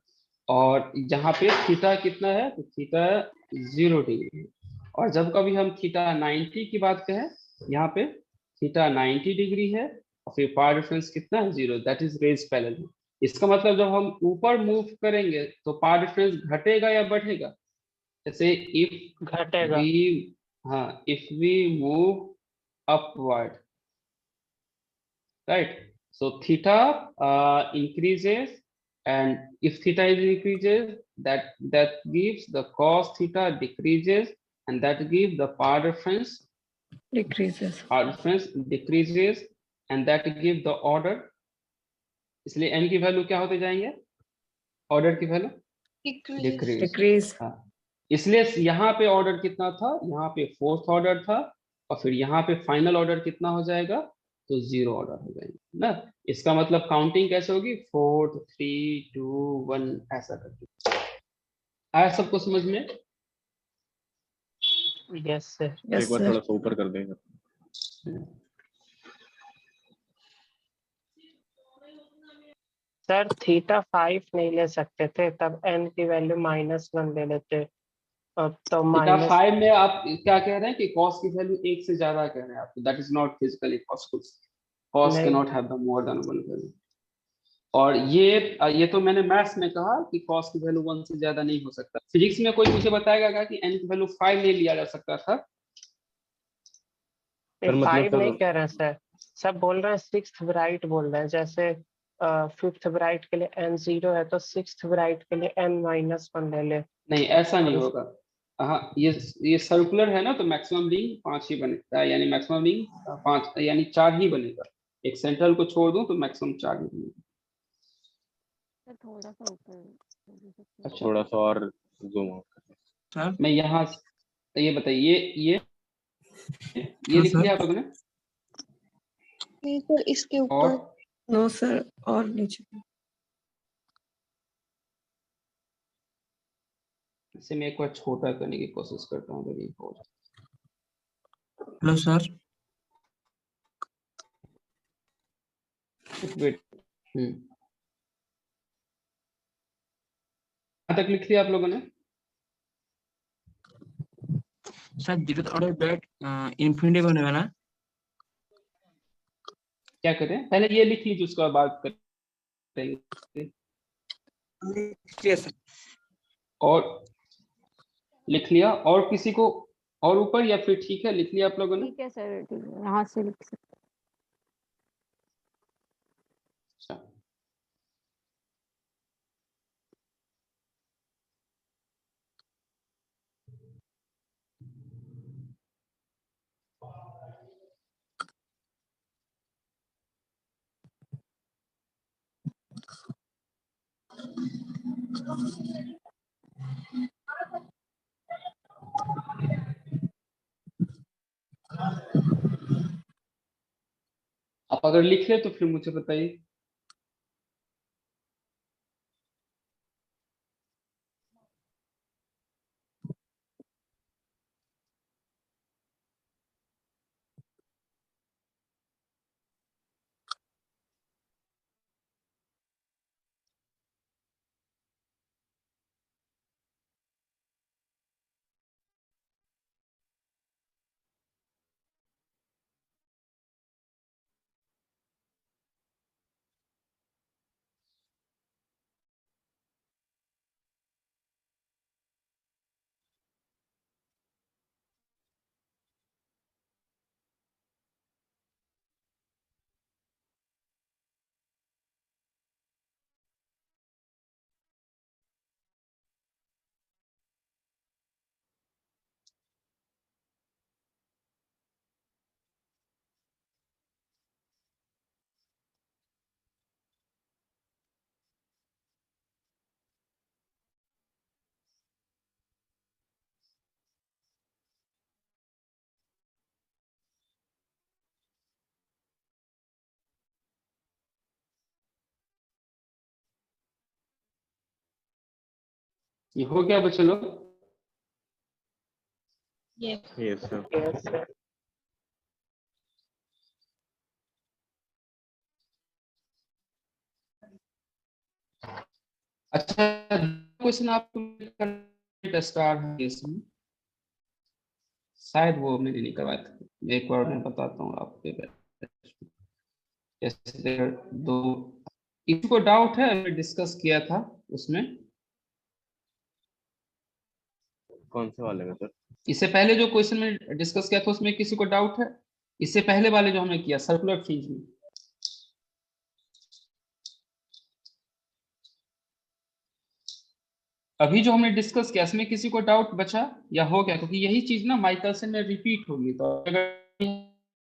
और यहाँ पे थीटा कितना है, तो थीटा 0 डिग्री है. और जब कभी हम थीटा 90 की बात करें, यहाँ पे थीटा 90 डिग्री है, और फिर पार डिफरेंस कितना है, 0. That is rays parallel. इसका मतलब जब हम ऊपर मूव करेंगे तो पार डिफरेंस घटेगा या बढ़ेगा? जैसे इफ घटेगा. if we move upward, right, so theta increases, and if theta increases, that gives the cos theta decreases, and that gives the path difference decreases, and that gives the order. इसलिए n की value क्या होते जाएंगे, order की value decrease. इसलिए यहाँ पे order कितना था, यहाँ पे 4th ऑर्डर था, और फिर यहाँ पे फाइनल ऑर्डर कितना हो जाएगा, तो 0 ऑर्डर हो जाएंगे ना. इसका मतलब काउंटिंग कैसे होगी, 4 3 2 1 ऐसा करके. आया सबको समझ में? Yes sir. एक बार थोड़ा सा ऊपर कर देंगे. सर थीटा 5 नहीं ले सकते थे, तब n की वैल्यू -1 ले लेते. तो थीटा 5 में आप क्या कह रहे हैं कि cos की वैल्यू 1 से ज्यादा कह रहे हैं आप. That is not physically possible. cos can not have the more than 1 value. और ये तो मैंने मैथ्स में कहा कि कॉस की वैल्यू 1 से ज्यादा नहीं हो सकता। फिजिक्स में कोई मुझे बताएगा क्या कि n की वैल्यू 5 नहीं लिया जा सकता था? सर मतलब 5 नहीं सर कह रहे हैं सर, सब बोल रहे हैं 6th ब्राइट बोल रहे हैं। जैसे 5th ब्राइट के लिए n 0 है तो 6th ब्राइट के लिए n-1 ले ले। नहीं, ऐसा नहीं और होगा। हाँ, ये सर्कुलर है ना, तो मैक्सिमम रिंग 5 ही बनेगा, यानी मैक्सिमम रिंग 5 यानी 4 ही बनेगा। एक सेंट्रल को छोड़ दूं तो मैक्सिमम 4 ही बनेगा। थोड़ा सा ऊपर अच्छा, थोड़ा सा और जूम आउट। सर मैं यहाँ ये बताइए, ये हाँ लिख सर। लिया आप लोगों ने? नहीं सर, इसके और ऊपर। नो सर, और नीचे। इसे मैं एक बार छोटा करने की कोशिश करता हूँ, अगर ये हो जाए। Hello sir. वेट, कहाँ तक लिख लिया आप लोगों ने? Sir zero order bat infinity बनेगा ना? क्या करें, पहले ये लिख लीजिए, उसके बाद बात करेंगे। Yes sir. और लिख लिया? और किसी को और ऊपर, या फिर ठीक है लिख लिया आप लोगों ने? ठीक है सर, ठीक है, यहाँ से लिख सकते। अच्छा, आप अगर लिख ले तो फिर मुझे बताइए। ये हो गया बच्चे लोग? Yes sir. Yes sir. अच्छा, क्वेश्चन आप स्टार है इसमें, शायद वो मैंने नहीं करवाया था। एक बार मैं बताता हूँ आपके जैसे दो, किसी को डाउट है? डिस्कस किया था उसमें, कौन से वाले में सर? इससे पहले जो क्वेश्चन में डिस्कस किया था उसमें किसी को डाउट है? इससे पहले वाले जो हमने किया सर्कुलर फ्रिंज में, अभी जो हमने डिस्कस किया इसमें किसी को डाउट बचा या हो गया? क्योंकि यही चीज ना माइकलसन में रिपीट होगी, तो अगर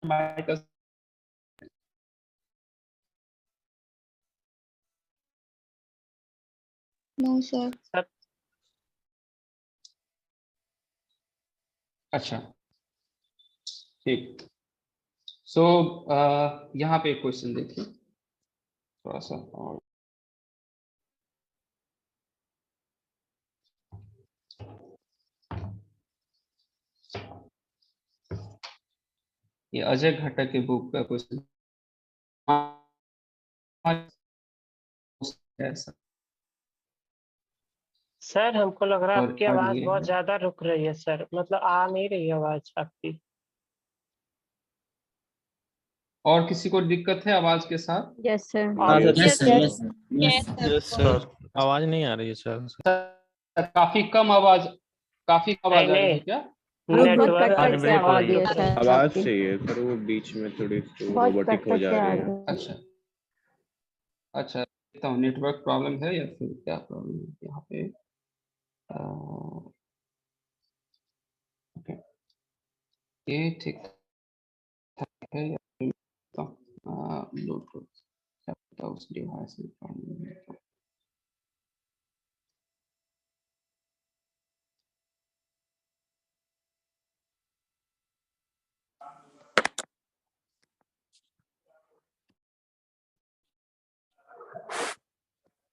माइकलसन नो सर। अच्छा ठीक। सो यहाँ पे एक क्वेश्चन देखिए थोड़ा सा और, ये अजय घटक के बुक का क्वेश्चन ऐसा, सर हमको लग रहा है और आपकी आवाज ये बहुत है। ज्यादा रुक रही है सर, मतलब आ नहीं रही आवाज आपकी। और किसी को दिक्कत है आवाज के साथ? Yes sir. Yes sir, yes sir, yes sir, आवाज नहीं आ रही है सर। काफी कम आवाज आ रही है क्या? नेटवर्क कट के आ रही है सर आवाज आपकी। चाहिए सर, वो बीच में थोड़ी बहुत रोबोटिक कट हो कट जा के आ रही रही है। है। अच्छा अच्छा, देखता हूँ नेटवर्क प्रॉब्लम है या फिर क्या प्रॉब्लम है यहाँ पे। ओके, ये ठीक है या फिर ब्लूटूथ उस डिवाइस में प्रॉब्लम है।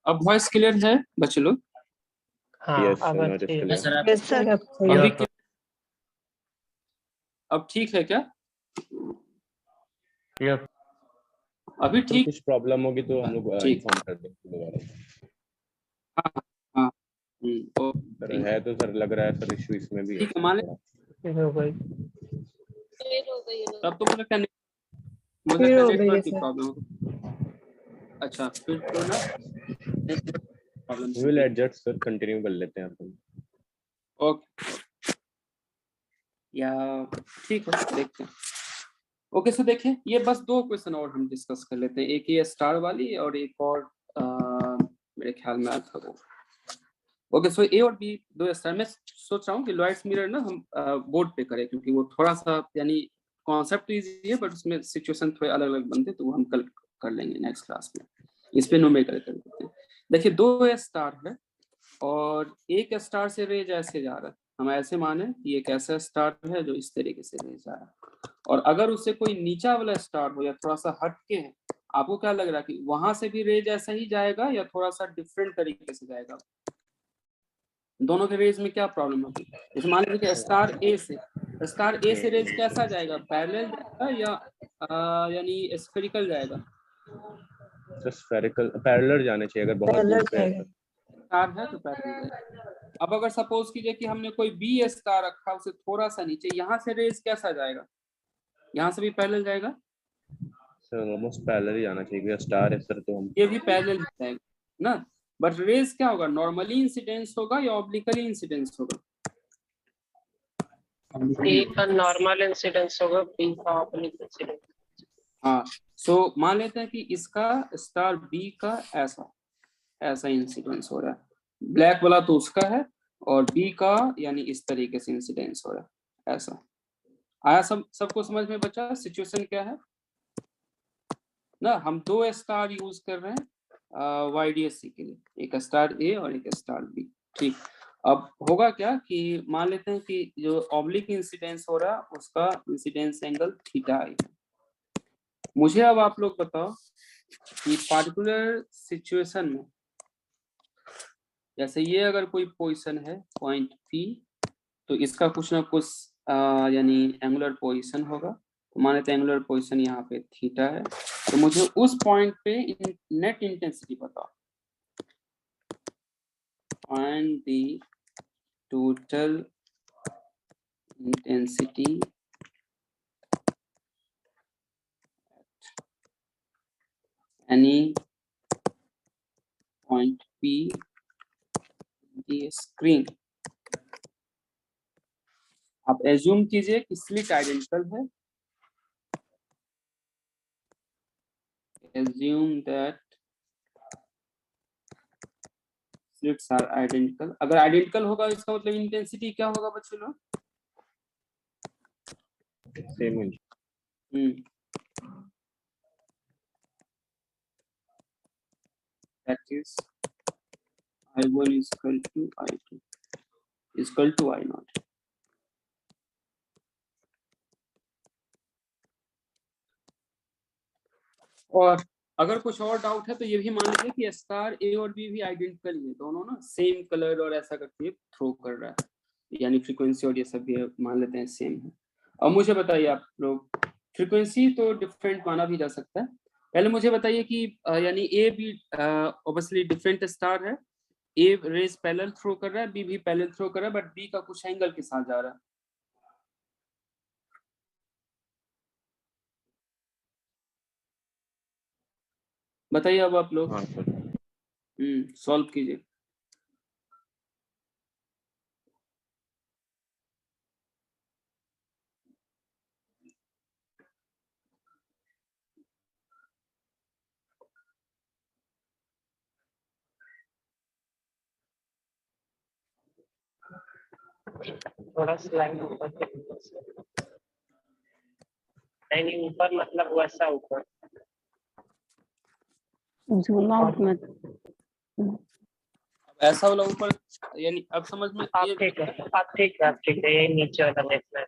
अब वॉइस क्लियर है बच्चे लोग? हाँ Yes, अब sir, not अच्छी है। यस सर, आप यस सर अब सही अभी है। अब ठीक है क्या? अभी तो ठीक? कुछ प्रॉब्लम होगी तो हम लोग ठीक। इन्फॉर्म कर देंगे दोबारा। हाँ हाँ, सर है तो सर लग रहा है सर इशू इसमें भी है। ठीक है, मान हो गई। तब तो मुझे क्या फिर हो गई है नेटवर्क की सर। प्रॉब्लम। अच्छा, फिर तो ना problem. Will adjust sir, continue कर लेते हैं अपन। ओके, या ठीक है, देखते हैं। ओके सो देखिए, ये बस दो क्वेश्चन और हम डिस्कस कर लेते हैं, एक ये स्टार वाली और एक और मेरे ख्याल में आता वो। ओके सो ए और बी दो स्टार में सोच रहा हूँ कि लॉयड्स मिरर ना हम बोर्ड पे करें, क्योंकि वो थोड़ा सा यानी कॉन्सेप्ट इजी है बट उसमें सिचुएशन थोड़े अलग अलग बनते, तो वो हम कल कर लेंगे नेक्स्ट क्लास में। इस पे न्यूमेरिकल कर लेते हैं। देखिए, दो स्टार है और एक स्टार से रेज ऐसे जा रहा है। हम ऐसे माने कि एक ऐसा स्टार है जो इस तरीके से रेज जा रहा है, और अगर उससे कोई नीचा वाला स्टार हो या थोड़ा सा हटके है, आपको क्या लग रहा है कि वहां से भी रेज ऐसा ही जाएगा या थोड़ा सा डिफरेंट तरीके से जाएगा? दोनों के रेज में क्या प्रॉब्लम होगी? जैसे मान लीजिए स्टार ए से रेज कैसा जाएगा? पैरेलल जाएगा या यानी स्फेरिकल जाएगा? स्फेरिकल पैरेलल जाने चाहिए अगर बहुत पैरेलल दूर पे है जाएगा। स्टार है तो पैरेलल जाएगा। अब अगर सपोज कीजिए कि हमने कोई बी स्टार रखा, उसे थोड़ा सा नीचे, यहाँ से रेज कैसा जाएगा? यहाँ से भी पैरेलल जाएगा? सर ऑलमोस्ट पैरेलल ही जाना चाहिए क्योंकि स्टार है सर, तो हम ये भी पैरेलल जाएगा ना, बट रेज क्या होगा? नॉर्मली इंसिडेंस होगा या ऑब्लिकली इंसिडेंस होगा? ए का नॉर्मल इंसिडेंस होगा, बी का ऑब्लिक इंसिडेंस। हाँ, सो मान लेते हैं कि इसका स्टार बी का ऐसा इंसिडेंस हो रहा है, ब्लैक वाला तो उसका है, और बी का यानी इस तरीके से इंसिडेंस हो रहा है ऐसा। आया सबको समझ में बचा सिचुएशन क्या है ना? हम दो स्टार यूज कर रहे हैं YDSC के लिए, एक स्टार ए और एक स्टार बी। ठीक, अब होगा क्या कि मान लेते हैं कि जो ऑब्लिक इंसिडेंस हो रहा है उसका इंसिडेंस एंगल थीटा आई है। मुझे अब आप लोग बताओ कि पार्टिकुलर सिचुएशन में, जैसे ये अगर कोई पोजीशन है पॉइंट P, तो इसका कुछ ना कुछ यानी एंगुलर पोजीशन होगा। तो मान लेते हैं एंगुलर पोजीशन यहाँ पे थीटा है, तो मुझे उस पॉइंट पे नेट इंटेंसिटी बताओ। Find the total intensity any point P the screen. आप एज्यूम कीजिए कि स्लिट आइडेंटिकल है, assume that slits are identical। अगर आइडेंटिकल होगा इसका मतलब इंटेंसिटी क्या होगा बच्चों लोग? Same he. That is I1 is equal to I2 is equal to I0। और अगर कुछ और डाउट है तो ये भी मान लीजिए कि स्टार ए और बी भी आइडेंटिकल है, दोनों ना सेम कलर और ऐसा करके थ्रो कर रहा है, यानी फ्रीक्वेंसी और ये सब भी मान लेते हैं सेम है। अब मुझे बताइए आप लोग, फ्रीक्वेंसी तो डिफरेंट माना भी जा सकता है। पहले मुझे बताइए कि यानी A B obviously different star है, ए रेज पैरेलल थ्रो कर रहा है, बी भी पैरेलल थ्रो कर रहा है, बट बी का कुछ एंगल के साथ जा रहा है। बताइए अब आप लोग। हाँ सर। सॉल्व कीजिए। थोड़ा स्लाइड ऊपर नहीं ऊपर मतलब वैसा ऊपर जूम आउट मत। ऐसा वाला ऊपर, यानी अब समझ में आप ये ठीक है, आप ठीक है, आप ठीक है, ये नीचे वाला देखना है।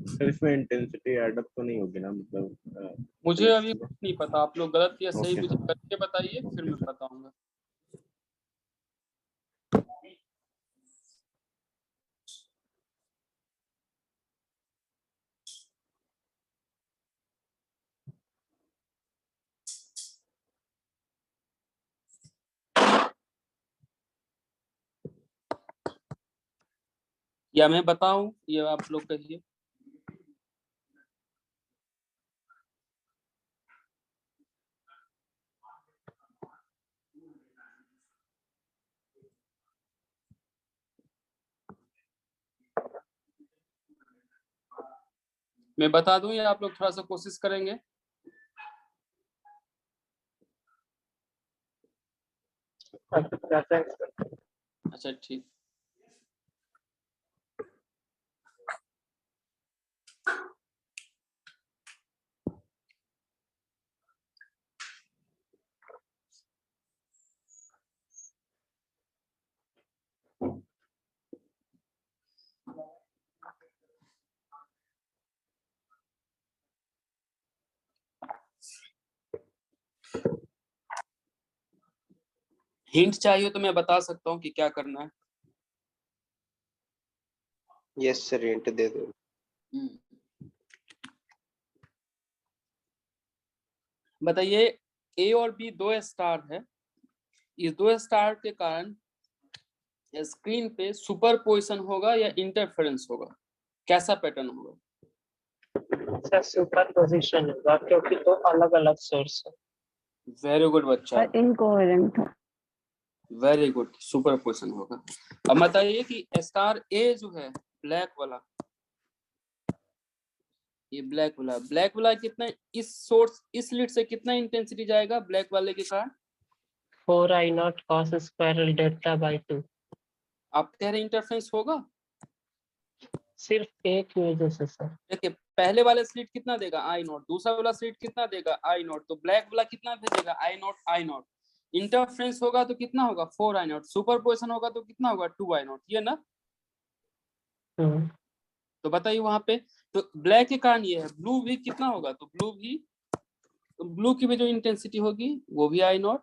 सर इसमें इंटेंसिटी ऐड अप तो नहीं होगी ना, मतलब मुझे अभी कुछ नहीं पता, आप लोग गलत या सही ओके मुझे सर। करके बताइए, फिर मैं बताऊंगा। या मैं बताऊं, ये आप लोग कहिए। मैं बता दूं या आप लोग थोड़ा सा कोशिश करेंगे? अच्छा ठीक। हिंट चाहिए तो मैं बता सकता हूँ कि क्या करना है। यस सर, हिंट दे दो। बताइए, ए और बी दो स्टार है, इस दो स्टार के कारण स्क्रीन पे सुपरपोजिशन होगा या इंटरफेरेंस होगा, कैसा पैटर्न होगा? सर सुपरपोजिशन होगा क्योंकि दो अलग अलग सोर्स है। वेरी गुड बच्चा, पर इनकोहेरेंट है। वेरी गुड, सुपरपोजिशन होगा। अब बताइए कि स्टार ए जो है ब्लैक वाला, ये ब्लैक वाला कितना, इस सोर्स इस लीड से कितना इंटेंसिटी जाएगा ब्लैक वाले के कारण? 4I0 cos square delta by 2। आप कह रहे इंटरफेरेंस होगा? सिर्फ एक की वजह से सर। देखिए पहले वाला स्लिट कितना देगा I0, दूसरा वाला स्लिट कितना देगा I0, तो ब्लैक वाला कितना भेजेगा I0। इंटरफेरेंस होगा तो कितना होगा 4I0, सुपरपोजिशन होगा तो कितना होगा 2I0, ये ना। तो बताइए वहां पे, तो ब्लैक के कारण ये है, ब्लू भी कितना होगा, तो ब्लू की भी जो इंटेंसिटी होगी वो भी I0,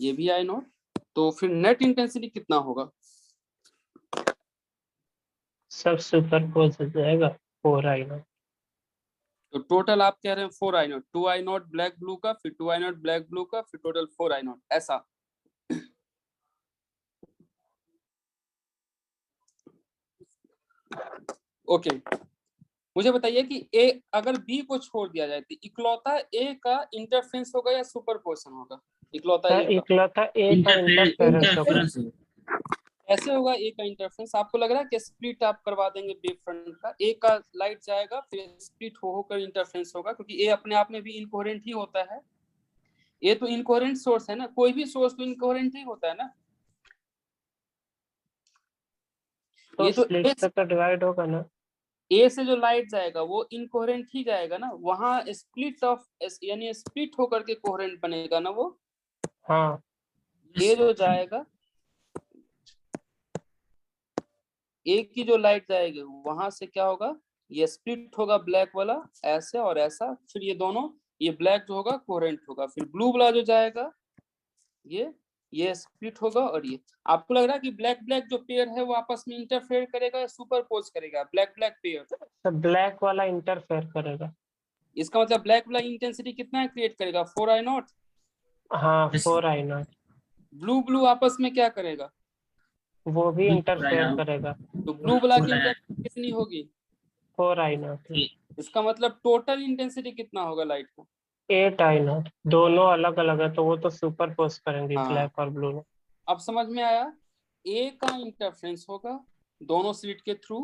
ये भी I0, तो फिर नेट इंटेंसिटी कितना होगा? सब सुपरपोज हो जाएगा 4I0। तो टोटल आप कह रहे हैं 4I0, 2I0 ब्लैक ब्लू का, फिर 2I0 ब्लैक ब्लू का, फिर टोटल 4I0, ऐसा। ओके मुझे बताइए कि ए अगर बी को छोड़ दिया जाए तो इकलौता ए का इंटरफेरेंस होगा या सुपरपोजिशन होगा? इकलौता ए का इंटरफेरेंस होगा। ऐसे होगा ए का इंटरफेरेंस, आपको लग रहा है कि स्प्लिट आप करवा देंगे वेव फ्रंट का, ए का लाइट जाएगा फिर स्प्लिट होकर इंटरफेरेंस होगा, क्योंकि ए अपने आप में भी इनकोहेरेंट ही होता है। ये तो इनकोहेरेंट सोर्स है ना, कोई भी सोर्स तो इनकोहेरेंट ही होता है ना। तो ये तो स्प्लिट से तो डिवाइड होगा ना। ए से जो लाइट जाएगा वो इनकोहेरेंट ही जाएगा ना, वहां स्प्लिट ऑफ यानी स्प्लिट होकर के कोहेरेंट बनेगा ना वो। हाँ ए जो जाएगा, ए की जो लाइट जाएगी वहां से क्या होगा, ये स्प्लिट होगा ब्लैक वाला ऐसे और ऐसा, फिर ये दोनों, ये ब्लैक जो होगा कोहेरेंट होगा, फिर ब्लू वाला जो जाएगा ये स्प्लिट होगा, और ये आपको लग रहा है कि ब्लैक ब्लैक जो पेयर है वो आपस में इंटरफेयर करेगा या सुपरपोज करेगा? ब्लैक ब्लैक पेयर, तो ब्लैक वाला इंटरफेयर करेगा। इसका मतलब ब्लैक वाला इंटेंसिटी कितना क्रिएट करेगा 4I0। हाँ 4I0। ब्लू ब्लू आपस में क्या करेगा? वो भी इंटरफेयर करेगा। तो ब्लू वाला की इंटेंसिटी कितनी होगी? 4I0। इसका मतलब टोटल इंटेंसिटी कितना होगा लाइट का? 8I0। दोनों अलग अलग है तो वो तो सुपरपोज करेंगे ब्लैक और ब्लू में। अब समझ में आया? ए का इंटरफेरेंस होगा दोनों स्लिट के थ्रू,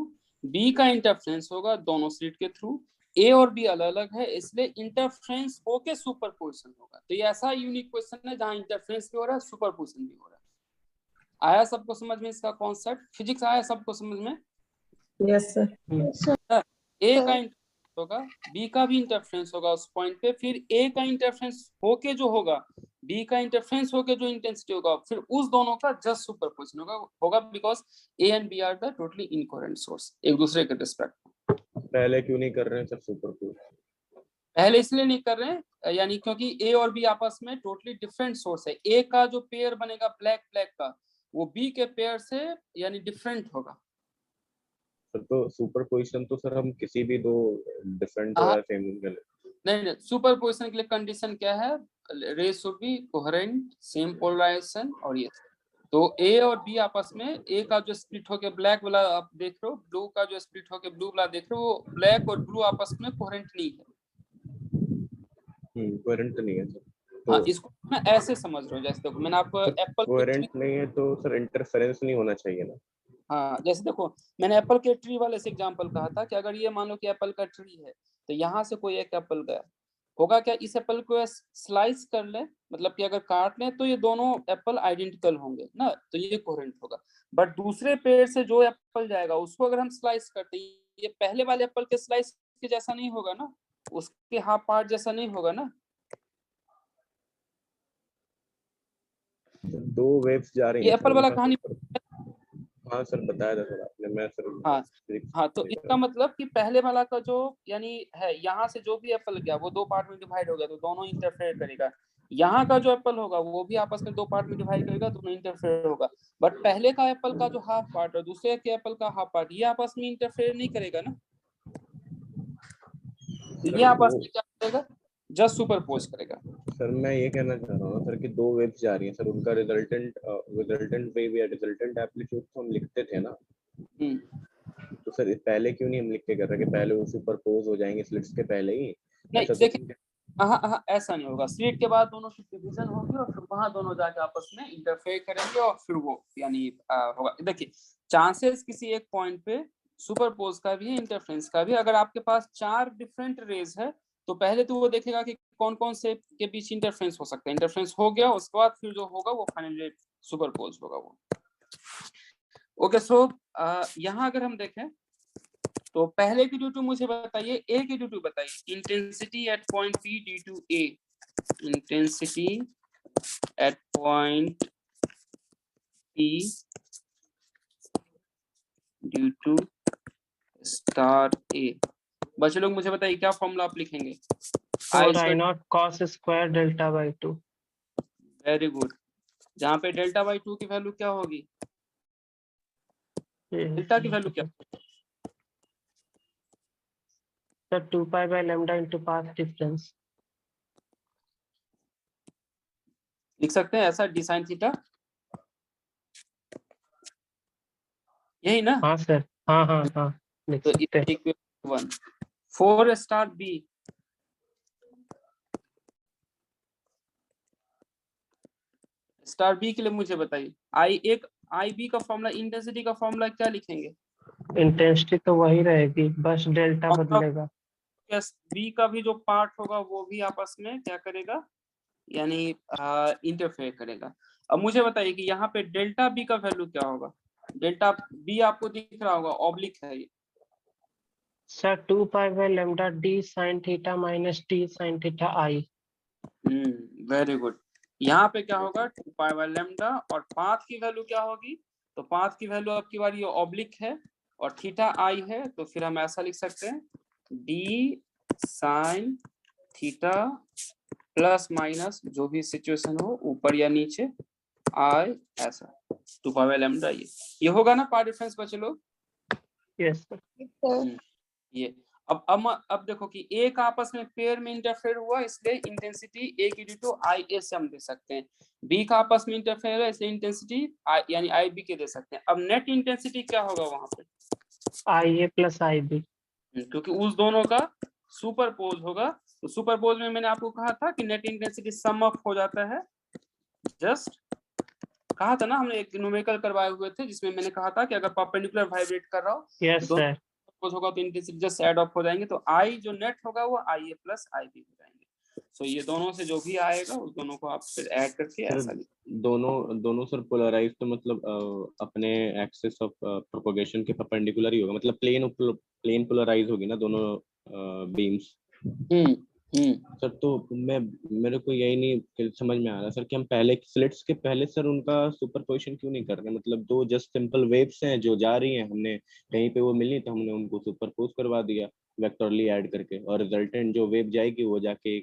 बी का इंटरफेरेंस होगा दोनों स्लिट के थ्रू, ए और बी अलग अलग है इसलिए इंटरफेरेंस होके सुपरपोजिशन होगा। तो ये ऐसा यूनिक क्वेश्चन है जहां इंटरफेरेंस भी हो रहा है सुपरपोजिशन भी हो रहा है। आया सबको समझ में इसका कॉन्सेप्ट? फिजिक्स आया सबको समझ में? Yes sir. ए का इंटरफेरेंस होगा, बी का भी इंटरफेरेंस होगा उस पॉइंट पे, फिर ए का इंटरफेरेंस होके जो होगा, बी का इंटरफेरेंस होके जो इंटेंसिटी होगा, फिर उस दोनों का जस्ट सुपरपोजिशन होगा because A and B are the totally incoherent source एक दूसरे के रिस्पेक्ट। पहले क्यों नहीं कर रहे हैं सर सुपरपोज? पहले इसलिए नहीं कर रहे हैं यानी क्योंकि ए और बी आपस में टोटली डिफरेंट सोर्स है। ए का जो पेयर बनेगा ब्लैक ब्लैक का वो बी के पेयर से यानी डिफरेंट होगा। सर तो सुपरपोजिशन तो सर हम किसी भी दो डिफरेंट या सेम के लिए नहीं सुपरपोजिशन के लिए कंडीशन क्या है? Rays should be coherent, same polarization और ये। तो ए और बी आपस में, ए का जो स्प्लिट होके ब्लैक वाला आप देख रहे हो, ब्लू का जो स्प्लिट होके ब्लू वाला देख रहे हो, वो ब्लैक और ब्लू आपस में कोहेरेंट नहीं है। कोहेरेंट नहीं है सर। तो हाँ, इसको ना ऐसे समझ रहे हो, जैसे देखो मैंने आपको एप्पल कोहेरेंट नहीं है तो सर इंटरफेरेंस नहीं होना चाहिए ना। हाँ, जैसे देखो मैंने एप्पल के ट्री वाले से एग्जांपल कहा था कि अगर ये मान लो कि एप्पल का ट्री है तो यहाँ से कोई एक एप्पल गया, होगा क्या इस एप्पल को स्लाइस कर ले, मतलब कि अगर काट ले तो ये दोनों एप्पल आइडेंटिकल होंगे ना, तो ये कोहेरेंट होगा। बट दूसरे पेड़ से जो एप्पल जाएगा उसको अगर हम स्लाइस करते हैं, ये पहले वाले एप्पल के स्लाइस के जैसा नहीं होगा ना, उसके हाफ पार्ट जैसा नहीं होगा ना। दो वेव्स जा रही हैं। ये एप्पल वाला कहानी। हाँ सर बताया था सर आपने, मैं सर हाँ तो इसका मतलब कि पहले वाला का जो यानी है यहाँ से जो भी एप्पल गया वो दो पार्ट में डिवाइड हो गया तो दोनों इंटरफेयर करेगा। यहाँ का जो एप्पल होगा वो भी आपस में दो पार्ट में डिवाइड करेगा, दोनों इंटरफेयर होगा। बट पहले का एप्पल का जो हाफ पार्ट और दूसरे के एप्पल का हाफ पार्ट ये आपस में इंटरफेयर नहीं करेगा ना, ये आपस में क्या करेगा? जस्ट सुपरपोज करेगा। सर मैं ये कहना चाह रहा हूँ सर कि दो वेव्स जा रही हैं सर, उनका रिजल्टेंट वेव या रिजल्टेंट एम्पलीट्यूड तो हम लिखते थे ना। तो सर पहले क्यों नहीं हम लिख के कर रहे कि पहले वो सुपरपोज हो जाएंगे स्लिट्स के पहले ही? नहीं देखिए, हाँ ऐसा नहीं होगा। स्लिट के बाद दोनों की डिवीजन होगी और फिर वहां दोनों जाके आपस में इंटरफेयर करेंगे और फिर वो यानी होगा। देखिए चांसेस किसी एक पॉइंट पे सुपरपोज का भी है, इंटरफेरेंस का भी। अगर आपके पास 4 डिफरेंट रेज है तो पहले तो वो देखेगा कि कौन कौन से के बीच इंटरफेरेंस हो सकता है। इंटरफेरेंस हो गया उसके बाद फिर जो होगा वो फाइनली सुपरपोज होगा वो। ओके सो यहाँ अगर हम देखें तो पहले की ड्यू टू मुझे बताइए, ए की ड्यू टू बताइए। Intensity at point P due to A, intensity at point P due to star A. बच्चे लोग मुझे बताइए क्या फॉर्मूला आप लिखेंगे? 4I0 cos square delta by 2। Very good. जहाँ पे डेल्टा बाई 2 की वैल्यू क्या होगी? डेल्टा की वैल्यू क्या? Sir 2 pi lambda into path difference. लिख सकते हैं ऐसा, डी साइन थीटा, यही ना? हाँ सर, हाँ लिख तो सकते हैं। Equal 1 4 star B, star B के लिए मुझे बताइए आई बी का फॉर्मूला, इंटेंसिटी का फॉर्मूला क्या लिखेंगे? इंटेंसिटी तो वही रहेगी, बस डेल्टा बदलेगा। बी का भी जो पार्ट होगा वो भी आपस में क्या करेगा यानी इंटरफेयर करेगा। अब मुझे बताइए कि यहाँ पे डेल्टा बी का वैल्यू क्या होगा? डेल्टा बी आपको दिख रहा होगा, ऑब्लिक है ये। Sir 2 pi lambda D sine theta minus D sine theta I. Very good. यहाँ पे क्या होगा? 2 पाई लैम्डा और पाथ की वैल्यू क्या होगी? तो पाथ की वैल्यू आपकी बार ये ऑब्लिक है और थीटा आई है, तो फिर हम ऐसा लिख सकते हैं D sine theta plus minus जो भी सिचुएशन हो ऊपर या नीचे आई, ऐसा 2 पाई लैम्डा ये होगा ना पार्ट डिफरेंस बच्चे लोग? Yes sir. ये अब देखो कि ए का आपस में पेयर में इंटरफेयर हुआ, इसलिए इंटेंसिटी ए की ड्यू टू आई ए से हम दे सकते हैं। बी का आपस में इंटरफेयर है, इसलिए इंटेंसिटी यानी आई बी के दे सकते हैं। अब नेट इंटेंसिटी क्या होगा वहां पे? आई ए प्लस आई बी, क्योंकि उस दोनों का सुपरपोज होगा। तो सुपरपोज में मैंने आपको कहा था कि नेट इंटेंसिटी सम ऑफ हो जाता है, जस्ट कहा था ना हमने, एक न्यूमेरिकल करवाए हुए थे जिसमें मैंने कहा था कि अगर परपेंडिकुलर वाइब्रेट कर रहा हो यस तो सर, होगा तो इंटेंसिटी जस्ट ऐड ऑफ हो जाएंगे, तो आई जो नेट होगा वो आई ए प्लस आई बी हो जाएंगे। सो ये दोनों से जो भी आएगा उस दोनों को आप फिर ऐड करके ऐसा लिखिए। दोनों सर पोलराइज तो मतलब अपने एक्सिस ऑफ प्रोपगेशन के परपेंडिकुलर ही होगा, मतलब प्लेन पोलराइज होगी ना दोनों बीम्स। सर तो मेरे को यही नहीं समझ में आ रहा सर कि हम पहले स्लिट्स के पहले सर उनका सुपरपोजिशन क्यों नहीं कर रहे? मतलब दो जस्ट सिंपल वेव्स हैं जो जा रही हैं, हमने कहीं पे वो मिली तो हमने उनको सुपरपोज करवा दिया वेक्टरली ऐड करके, और रिजल्टेंट जो वेव जाएगी वो जाके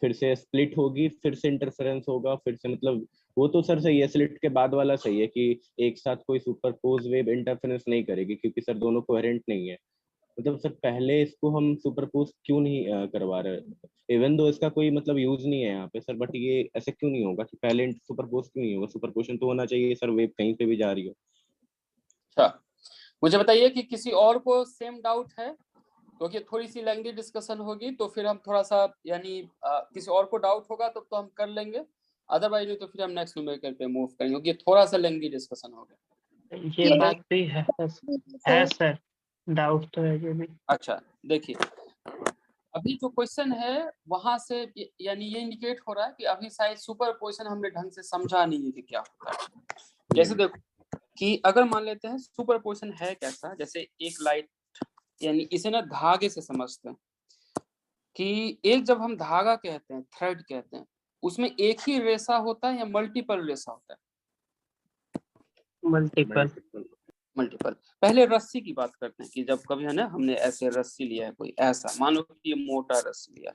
फिर से स्प्लिट होगी, फिर से इंटरफेरेंस होगा, फिर से मतलब वो तो सर सही है, स्लिट के बाद वाला सही है कि एक साथ कोई सुपरपोज वेव इंटरफेरेंस नहीं करेगी क्योंकि सर दोनों कोहेरेंट नहीं है। मतलब सर पहले इसको हम सुपरपोज क्यों नहीं करवा रहे? इवन दो इसका कोई मतलब यूज नहीं है यहाँ पे सर, बट ये ऐसे क्यों नहीं होगा कि पहले सुपरपोज क्यों नहीं होगा? सुपरपोजिशन तो होना चाहिए सर, वेव कहीं पे भी जा रही हो। अच्छा, मुझे बताइए कि किसी और को सेम डाउट है, क्योंकि तो थोड़ी सी लेंथी डिस्कशन होगी तो फिर हम थोड़ा सा यानी किसी और को डाउट होगा तो हम कर लेंगे, अदरवाइज नहीं तो फिर हम नेक्स्ट न्यूमेरिकल पे मूव करेंगे क्योंकि थोड़ा सा लेंथी डिस्कशन होगा। ये बात भी है सर, डाउट तो है ये भी। अच्छा देखिए, अभी जो क्वेश्चन है वहां से यानी ये इंडिकेट हो रहा है कि अभी शायद सुपरपोजिशन हमने ढंग से समझा नहीं है कि क्या होता है। जैसे देखो कि अगर मान लेते हैं सुपरपोजिशन है कैसा, जैसे एक लाइट, यानी इसे ना धागे से समझते हैं कि एक जब हम धागा कहते हैं, थ्रेड कहते हैं, उसमें एक ही रेशा होता है या मल्टीपल रेशा होता है? मल्टीपल। पहले रस्सी की बात करते हैं कि जब कभी है ना हमने ऐसे रस्सी लिया है, कोई ऐसा मान लो कि ये मोटा रस्सी लिया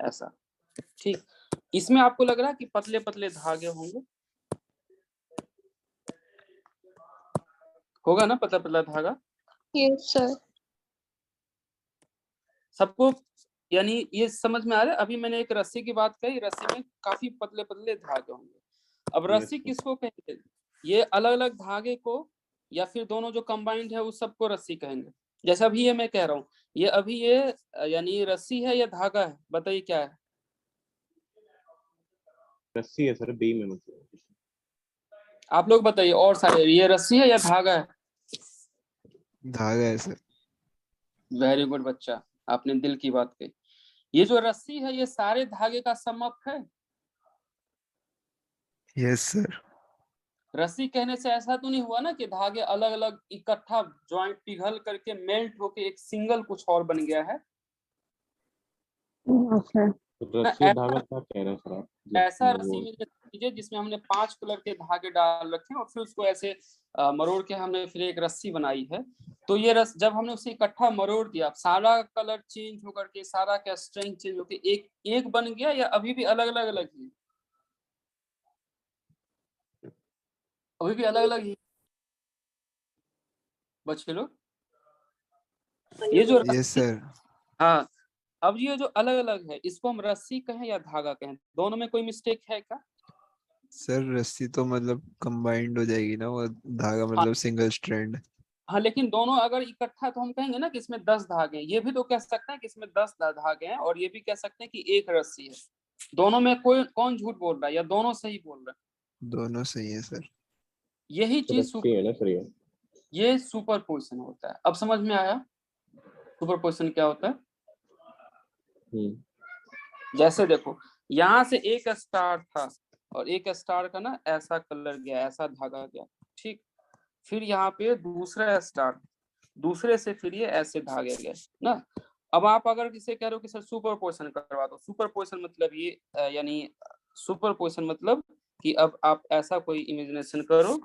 ऐसा, ठीक, इसमें आपको लग रहा है कि पतले पतले धागे होंगे, होगा ना पतला पतला धागा? Yes sir. सबको यानी ये समझ में आ रहा है? अभी मैंने एक रस्सी की बात कही, रस्सी में काफी पतले पतले धागे होंगे। अब रस्सी किसको कहेंगे? ये अलग अलग धागे को या फिर दोनों जो कंबाइंड है उस सबको रस्सी कहेंगे। जैसे अभी ये मैं कह रहा हूँ, ये अभी ये यानी रस्सी है या धागा है? बताइए क्या है? रस्सी है सर, बीम है मतलब। आप लोग बताइए और सारे, ये रस्सी है या धागा है? धागा है सर। वेरी गुड बच्चा, आपने दिल की बात कही। ये जो रस्सी है ये सारे धागे का सम अप है? Yes sir. रस्सी कहने से ऐसा तो नहीं हुआ ना कि धागे अलग अलग इकट्ठा ज्वाइंट पिघल करके मेल्ट होके एक सिंगल कुछ और बन गया है? रस्सी और धागा क्या कह रहे हैं सर आप? ऐसा रस्सी में कीजिए जिसमें हमने 5 कलर के धागे डाल रखे और फिर उसको ऐसे मरोड़ के हमने फिर एक रस्सी बनाई है। तो ये जब हमने उसे इकट्ठा मरोड़ दिया, सारा कलर चेंज होकर के, सारा क्या स्ट्रेंथ चेंज होकर एक बन गया या अभी भी अलग अलग ही? अभी भी अलग अलग ही बच्चे लोग। ये जो यस सर। हाँ, अब ये जो अलग अलग है इसको हम रस्सी कहें या धागा कहें? दोनों में कोई मिस्टेक है क्या? सर रस्सी तो मतलब कंबाइंड हो जाएगी ना, वो धागा मतलब सिंगल स्ट्रैंड। हाँ, लेकिन दोनों अगर इकट्ठा तो हम कहेंगे ना कि इसमें 10 धागे हैं। ये भी तो कह सकते हैं कि इसमें 10 धागे हैं, और ये भी कह सकते हैं कि एक रस्सी है। दोनों में कौन झूठ बोल रहा है या दोनों सही बोल रहे हैं? दोनों सही है सर। यही चीज ये सुपरपोजिशन होता है। अब समझ में आया सुपरपोजिशन क्या होता है? जैसे देखो, यहाँ से एक स्टार था और एक स्टार का ना ऐसा कलर गया, ऐसा धागा गया, ठीक। फिर यहाँ पे दूसरा स्टार, दूसरे से फिर ये ऐसे धागे गए ना। अब आप अगर किसे कह रहे हो कि सर सुपरपोजिशन करवा दो, सुपरपोजिशन मतलब ये यानी सुपरपोजिशन मतलब कि अब आप ऐसा कोई इमेजिनेशन करो,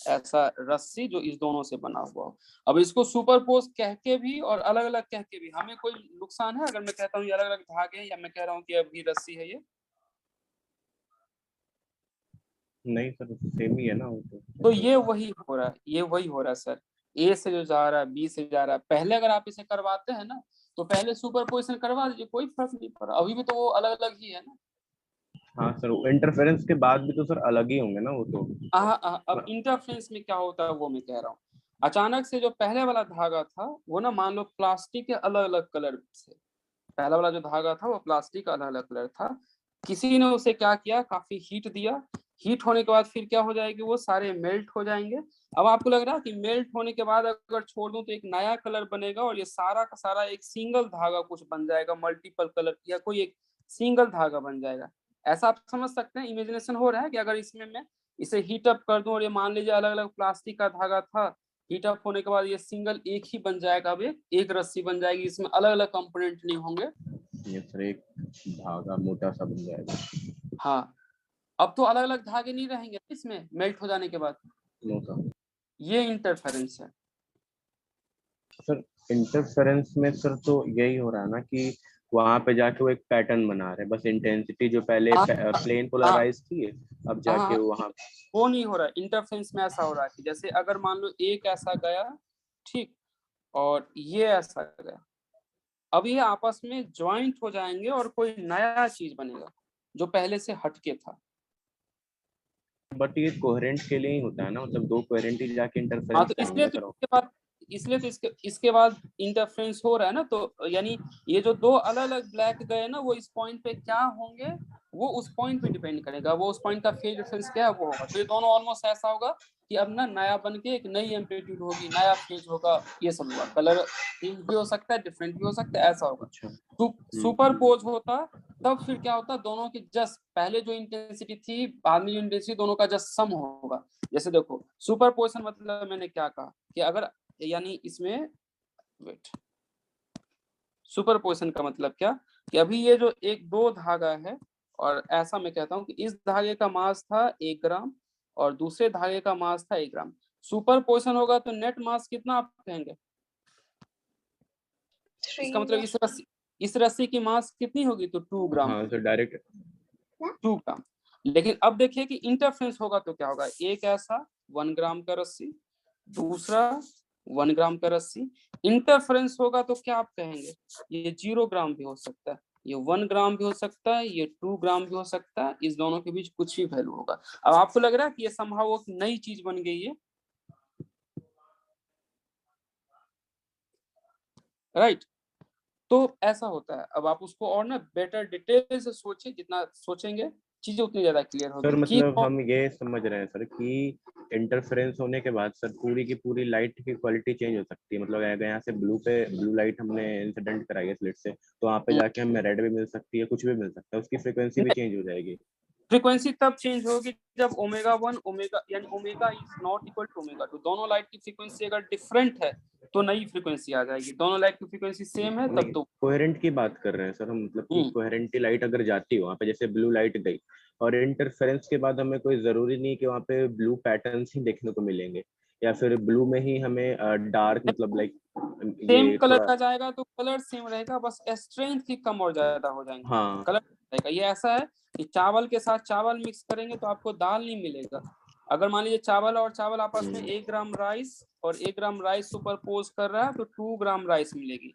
ऐसा रस्सी जो इस दोनों से बना हुआ हो। अब इसको सुपरपोज कह के भी और अलग अलग कह के भी हमें कोई नुकसान है अगर मैं कहता हूँ ये अलग अलग धागे हैं या मैं कह रहा हूँ कि अभी रस्सी है? ये नहीं सर, सेम ही है ना। तो ये वही हो रहा है, ये वही हो रहा है सर। ए से जो जा रहा है बी से जा रहा है, पहले अगर आप इसे करवाते हैं ना तो पहले सुपरपोजिशन करवा दीजिए, कोई फर्क नहीं पड़ रहा, अभी भी तो वो अलग अलग ही है ना। हाँ सर, इंटरफेरेंस के बाद भी तो सर अलग ही होंगे ना वो तो। अब इंटरफेरेंस में क्या होता है वो मैं कह रहा हूँ। अचानक से जो पहले वाला धागा था वो ना मान लो प्लास्टिक के अलग अलग कलर से, पहला वाला जो धागा था वो प्लास्टिक का अलग अलग कलर था, किसी ने उसे क्या किया, काफी हीट दिया, हीट होने के बाद फिर क्या हो जाएगी, वो सारे मेल्ट हो जाएंगे। अब आपको लग रहा है कि मेल्ट होने के बाद अगर छोड़ दूं तो एक नया कलर बनेगा और ये सारा का सारा एक सिंगल धागा कुछ बन जाएगा, मल्टीपल कलर या कोई एक सिंगल धागा बन जाएगा, ऐसा आप समझ सकते हैं। इमेजिनेशन हो रहा है कि अगर इसमें मैं इसे हीट अप कर दूं और ये मान लीजिए अलग अलग प्लास्टिक का धागा था, हीट अप होने के बाद ये सिंगल एक ही बन जाएगा, अब एक रस्सी बन जाएगी, इसमें अलग अलग कंपोनेंट नहीं होंगे, ये सर एक धागा मोटा सा बन जाएगा। हाँ, अब तो अलग अलग धागे नहीं रहेंगे इसमें मेल्ट हो जाने के बाद। ये इंटरफेरेंस है सर। इंटरफेरेंस में सर तो यही हो रहा है ना कि वहां पे जाके वो एक पैटर्न बना रहे, बस इंटेंसिटी जो पहले प्लेन पोलराइज थी अब जाके वहां वो नहीं हो रहा है। इंटरफेरेंस में ऐसा हो रहा है कि जैसे अगर मान लो एक ऐसा गया, ठीक, और ये ऐसा गया, अब ये आपस में ज्वाइंट हो जाएंगे और कोई नया चीज बनेगा जो पहले से हटके था। बट ये कोहेरेंट के लिए ही होता है ना, मतलब दो कोहेरेंट ही जाके इंटरफेरेंस। हाँ, तो इसलिए तो इसके बाद इंटरफेरेंस हो रहा है ना, तो यानी ये जो दो अलग अलग ब्लैक गए ना वो इस पॉइंट पे क्या होंगे वो उस पॉइंट पे डिपेंड करेगा, वो उस पॉइंट का फेज डिफरेंस क्या है वो होगा। तो ये दोनों ऑलमोस्ट ऐसा होगा कि अब ना नया बन के एक नई एम्पलीट्यूड होगी, नया फेज होगा, ये सब होगा, कलर चेंज भी हो सकता है, डिफरेंट भी हो सकता है, ऐसा होगा। सुपरपोज होता तब फिर क्या होता, दोनों की जस्ट पहले जो इंटेंसिटी थी बाद में जो इंटेंसिटी, दोनों का जस्ट सम होगा। जैसे देखो सुपरपोजिशन मतलब मैंने क्या कहा कि अगर यानी इसमें वेट, सुपरपोजिशन का मतलब क्या कि अभी ये जो एक दो धागा है और ऐसा मैं कहता हूं कि इस धागे का मास था 1 ग्राम और दूसरे धागे का मास था 1 ग्राम, सुपरपोजिशन होगा तो नेट मास कितना आप कहेंगे? इसका मतलब इस रस्सी की मास कितनी होगी तो 2 ग्राम। हाँ, तो डायरेक्ट 2 ग्राम। लेकिन अब देखिए कि इंटरफेरेंस होगा तो क्या होगा, एक ऐसा 1 ग्राम का रस्सी, दूसरा 1 ग्राम का रस्सी, इंटरफेरेंस होगा तो क्या आप कहेंगे, ये 0 ग्राम भी हो सकता है, ये 1 ग्राम भी हो सकता है, ये 2 ग्राम भी हो सकता है, इस दोनों के बीच कुछ भी वैल्यू होगा। अब आपको लग रहा है कि ये संभव एक नई चीज बन गई है, राइट? तो ऐसा होता है। अब आप उसको और ना बेटर डिटेल से सोचिए, जितना सोचेंगे चीजें उतनी ज्यादा क्लियर होगी। सर मतलब हम ये समझ रहे हैं सर कि इंटरफेरेंस होने के बाद सर पूरी की पूरी लाइट की क्वालिटी चेंज हो सकती है, मतलब अगर यहाँ से ब्लू लाइट हमने इंसिडेंट कराई है स्लिट से, तो वहाँ पे जाके हमें रेड भी मिल सकती है, कुछ भी मिल सकता है, उसकी फ्रीक्वेंसी भी चेंज हो जाएगी। फ्रीक्वेंसी तब चेंज होगी जब ओमेगा 1 ओमेगा यानी omega is not equal to omega 2, दोनों लाइट की फ्रीक्वेंसी अगर डिफरेंट है तो नई फ्रीक्वेंसी आ जाएगी, दोनों लाइट की फ्रीक्वेंसी सेम है तब तो कोहेरेंट की बात कर रहे हैं सर हम, मतलब कि कोहेरेंट की लाइट अगर जाती है वहाँ पे, जैसे ब्लू लाइट गई और इंटरफेरेंस के बाद हमें कोई जरूरी नहीं कि वहाँ पे ब्लू पैटर्न्स ही देखने को मिलेंगे, या फिर ब्लू में ही हमें डार्क मतलब लाइक सेम कलर का जाएगा तो कलर सेम रहेगा, बस स्ट्रेंथ की कम और ज्यादा हो जाएंगे। हाँ, कलर रहेगा। ये ऐसा है कि चावल के साथ चावल मिक्स करेंगे तो आपको दाल नहीं मिलेगा। अगर मान लीजिए चावल और चावल आपस में 1 ग्राम राइस और 1 ग्राम राइस सुपरपोज कर रहा है तो 2 ग्राम राइस मिलेगी।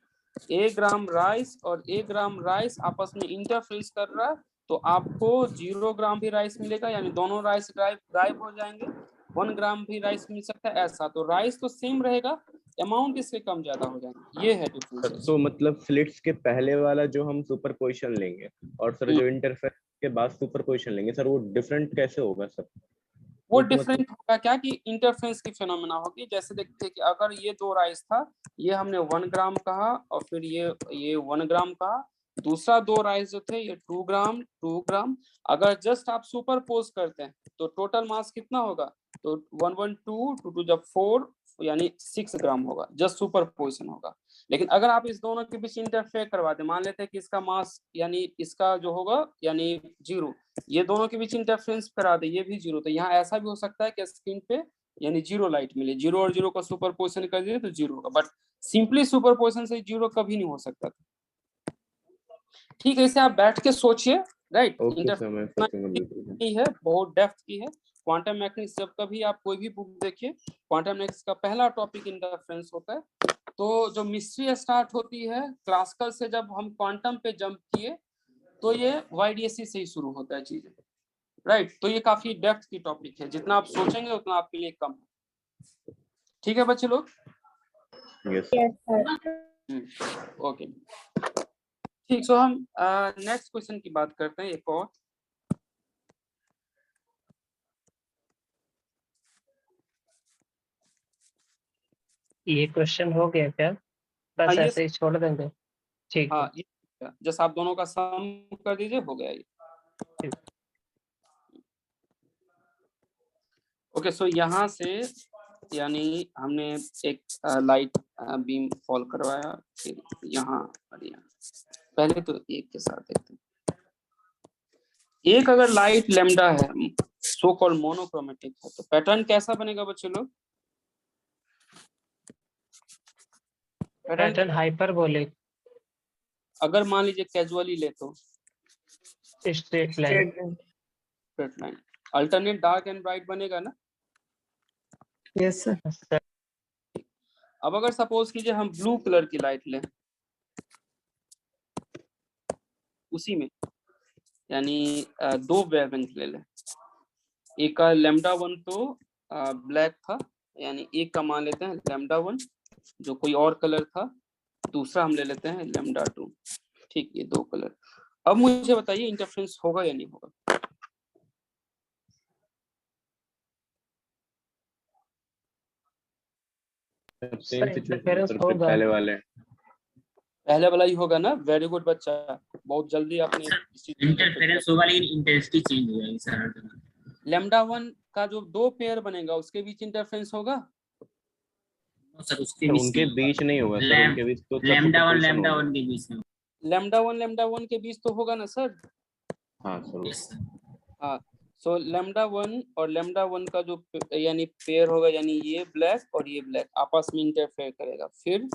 1 ग्राम राइस और 1 ग्राम राइस आपस में इंटरफेरेंस कर रहा है तो आपको 0 ग्राम भी राइस मिलेगा, यानी दोनों राइस गायब हो जाएंगे। 1 ग्राम भी राइस मिल सकता है ऐसा, तो राइस तो सेम रहेगा, अमाउंट इससे कम ज्यादा हो जाएगा। ये है डिफरेंस। तो मतलब स्लिट्स के पहले वाला जो हम सुपरपोजिशन लेंगे और सर जो इंटरफेरेंस के बाद सुपरपोजिशन लेंगे सर, वो डिफरेंट कैसे होगा सर? वो डिफरेंट होगा क्या कि इंटरफेरेंस की फिनोमेना होगी। जैसे देखते हैं कि अगर ये दो राइस था, ये हमने 1 ग्राम कहा और फिर ये 1 ग्राम कहा, दूसरा दो राइस जो थे ये 2 ग्राम, अगर जस्ट आप सुपरपोज करते हैं तो टोटल मास कितना होगा, तो 1 1 2 जब 4 यानी 6 ग्राम होगा, जस्ट सुपरपोजिशन होगा। लेकिन अगर आप इस दोनों के बीच इंटरफेयर करवा दें, मान लेते हैं कि इसका मास यानी इसका जो होगा यानी 0, ये दोनों के बीच इंटरफेरेंस करा दे, ये भी 0, तो यहाँ ऐसा भी हो सकता है कि स्क्रीन पे यानी 0 लाइट मिले, 0 और 0 का सुपरपोजिशन कर दिए तो 0 होगा, बट सिंपली सुपरपोजिशन से 0 कभी नहीं हो सकता था। ठीक है, इसे आप बैठ के सोचिए, राइट? इंटरफेरेंस है, बहुत डेप्थ की है, क्वांटम मैकेनिक्स जब कभी आप कोई भी बुक देखिए, क्वांटम मैकेनिक्स का पहला टॉपिक इंटरफेरेंस होता है। तो जो मिस्ट्री स्टार्ट होती है क्लासिकल से, जब हम क्वांटम पे जंप किए तो ये YDSC से ही शुरू होता है चीजें, राइट। तो ये काफी डेप्थ की टॉपिक है, जितना आप सोचेंगे उतना आपके लिए कम है। ठीक है बच्चे लोग? ओके ठीक। सो हम नेक्स्ट क्वेश्चन की बात करते हैं, एक और। ये क्वेश्चन हो गया क्या? बस ये ऐसे ही छोड़ देंगे? ठीक है। हाँ, ये जस्ट आप दोनों का सम कर दीजिए, हो गया ये। ओके सो यहाँ से यानी हमने एक लाइट बीम फॉल करवाया, फिर यहाँ और यहाँ। पहले तो एक के साथ देखते हैं। एक अगर लाइट लैम्डा है, सो कॉल्ड मोनोक्रोमेटिक है, तो पैटर्न कैसा बनेगा बच्चे लोग? Pattern hyperbolic. अगर मान लीजिए कैजुअली ले तो straight line. Straight line. Alternate dark and bright बनेगा ना? Yes sir. अब अगर सपोज कीजिए हम ब्लू कलर की लाइट लें, उसी में यानी दो वेवलेंथ ले लें। एक का λ1 तो ब्लैक था, यानी एक का मान लेते हैं λ1 जो कोई और कलर था, दूसरा हम ले लेते हैं λ2। ठीक, ये दो कलर। अब मुझे बताइए इंटरफेरेंस होगा या नहीं होगा? सेम सिचुएशन पहले वाला ही होगा ना? वेरी गुड बच्चा, बहुत जल्दी आपने इंटरफेरेंस होगा लेकिन इंटेंसिटी चेंज हो जाएगी सर। λ1 का जो दो पेयर बनेगा उसके बीच इंटरफेरेंस होगा? सर उसके बीच उनके बीच नहीं होगा सर, उनके बीच तो λ1 के बीच में। λ1 के बीच तो होगा ना सर? हाँ सर। हाँ, सो λ1 और λ1 का जो यानी पेयर होगा, यानी ये ब्लैक और ये ब्लैक आपस में इंटरफेयर करेगा, फिर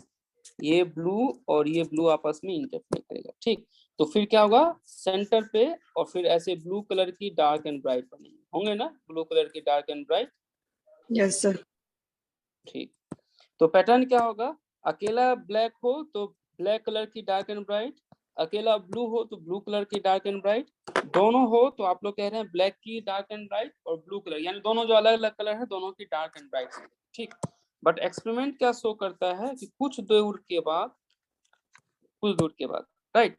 ये ब्लू और ये ब्लू आपस में इंटरफेयर करेगा। ठीक, तो फिर क्या होगा? सेंटर पे और फिर ऐसे ब्लू कलर की डार्क एंड ब्राइट बनेंगे, होंगे ना ब्लू कलर की dark and bright? Yes sir. ठीक, तो पैटर्न क्या होगा? अकेला ब्लैक हो तो ब्लैक कलर की डार्क एंड ब्राइट, अकेला ब्लू हो तो ब्लू कलर की डार्क एंड ब्राइट, दोनों हो तो आप लोग कह रहे हैं ब्लैक की डार्क एंड ब्राइट और ब्लू कलर, यानी दोनों जो अलग अलग कलर है दोनों की डार्क एंड ब्राइट। ठीक, बट एक्सपेरिमेंट क्या शो करता है कि कुछ दूर के बाद राइट,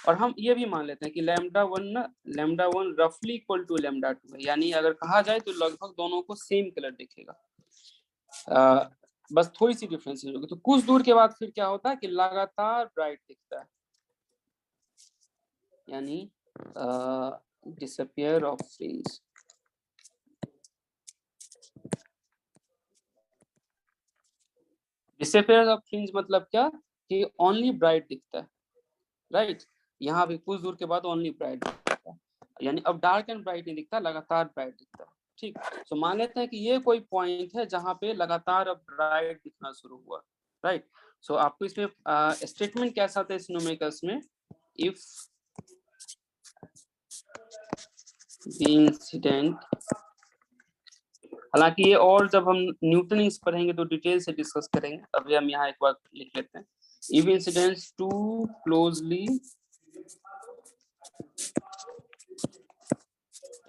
और हम ये भी मान लेते हैं कि λ1 रफली इक्वल टू λ2 है, यानी अगर कहा जाए तो लगभग दोनों को सेम कलर दिखेगा, बस थोड़ी सी डिफरेंस होगी। तो कुछ दूर के बाद फिर क्या होता है कि लगातार ब्राइट दिखता है, यानी disappear of fringe. Disappear of fringe मतलब क्या कि ओनली ब्राइट दिखता है, राइट। यहाँ भी कुछ दूर के बाद ओनली ब्राइट दिखता है, यानी अब डार्क एंड ब्राइट नहीं दिखता, लगातार ब्राइट दिखता है। ठीक, तो मान लेते हैं कि ये कोई पॉइंट है जहां पे लगातार अब ब्राइट दिखना शुरू हुआ, राइट। सो आपको इसमें स्टेटमेंट कैसा था इस न्यूमेरिकल्स में? इफ द इंसिडेंट, हालांकि ये और जब हम न्यूटनिंग्स पढ़ेंगे तो डिटेल से डिस्कस करेंगे, अभी हम यहाँ एक बार लिख लेते हैं। If incidents two closely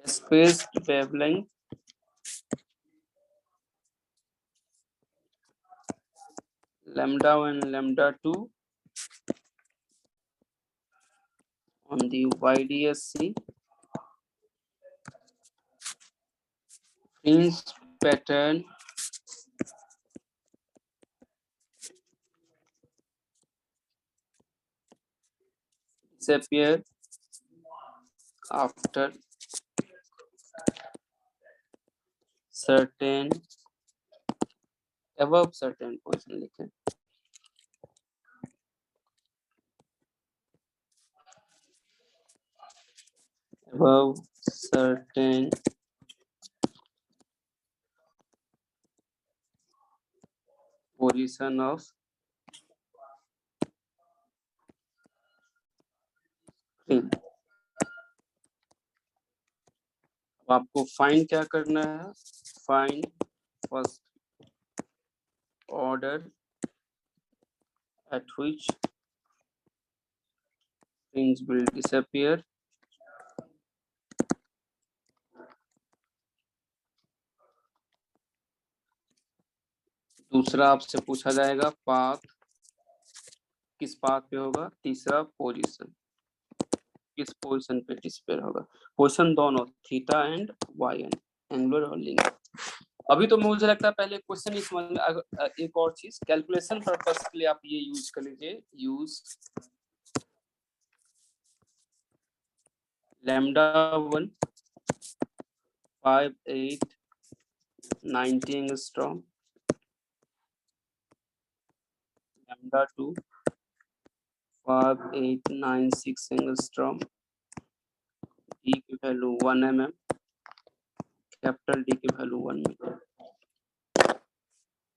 spaced wavelength λ1 λ2 on the YDSC fringe pattern disappear after certain above certain position लिखें। above certain position of fringe। आपको फाइंड क्या करना है, find first order at which fringe will disappear. दूसरा आपसे पूछा जाएगा path, किस पाथ पे होगा। तीसरा पोजीशन, किस पोजीशन पे डिस्पेयर होगा। पोजीशन दोनों theta and Y and angular और लीनियर। अभी तो मुझे लगता है पहले क्वेश्चन ही समझ में। एक और चीज कैलकुलेशन पर्पस के लिए आप ये यूज कर लीजिए, use lambda 1 5 8 90 angstrom, lambda 2 5 8 9 6 angstrom, D की वैल्यू 1 mm, कैपिटल डी की वैल्यू 1 मीटर।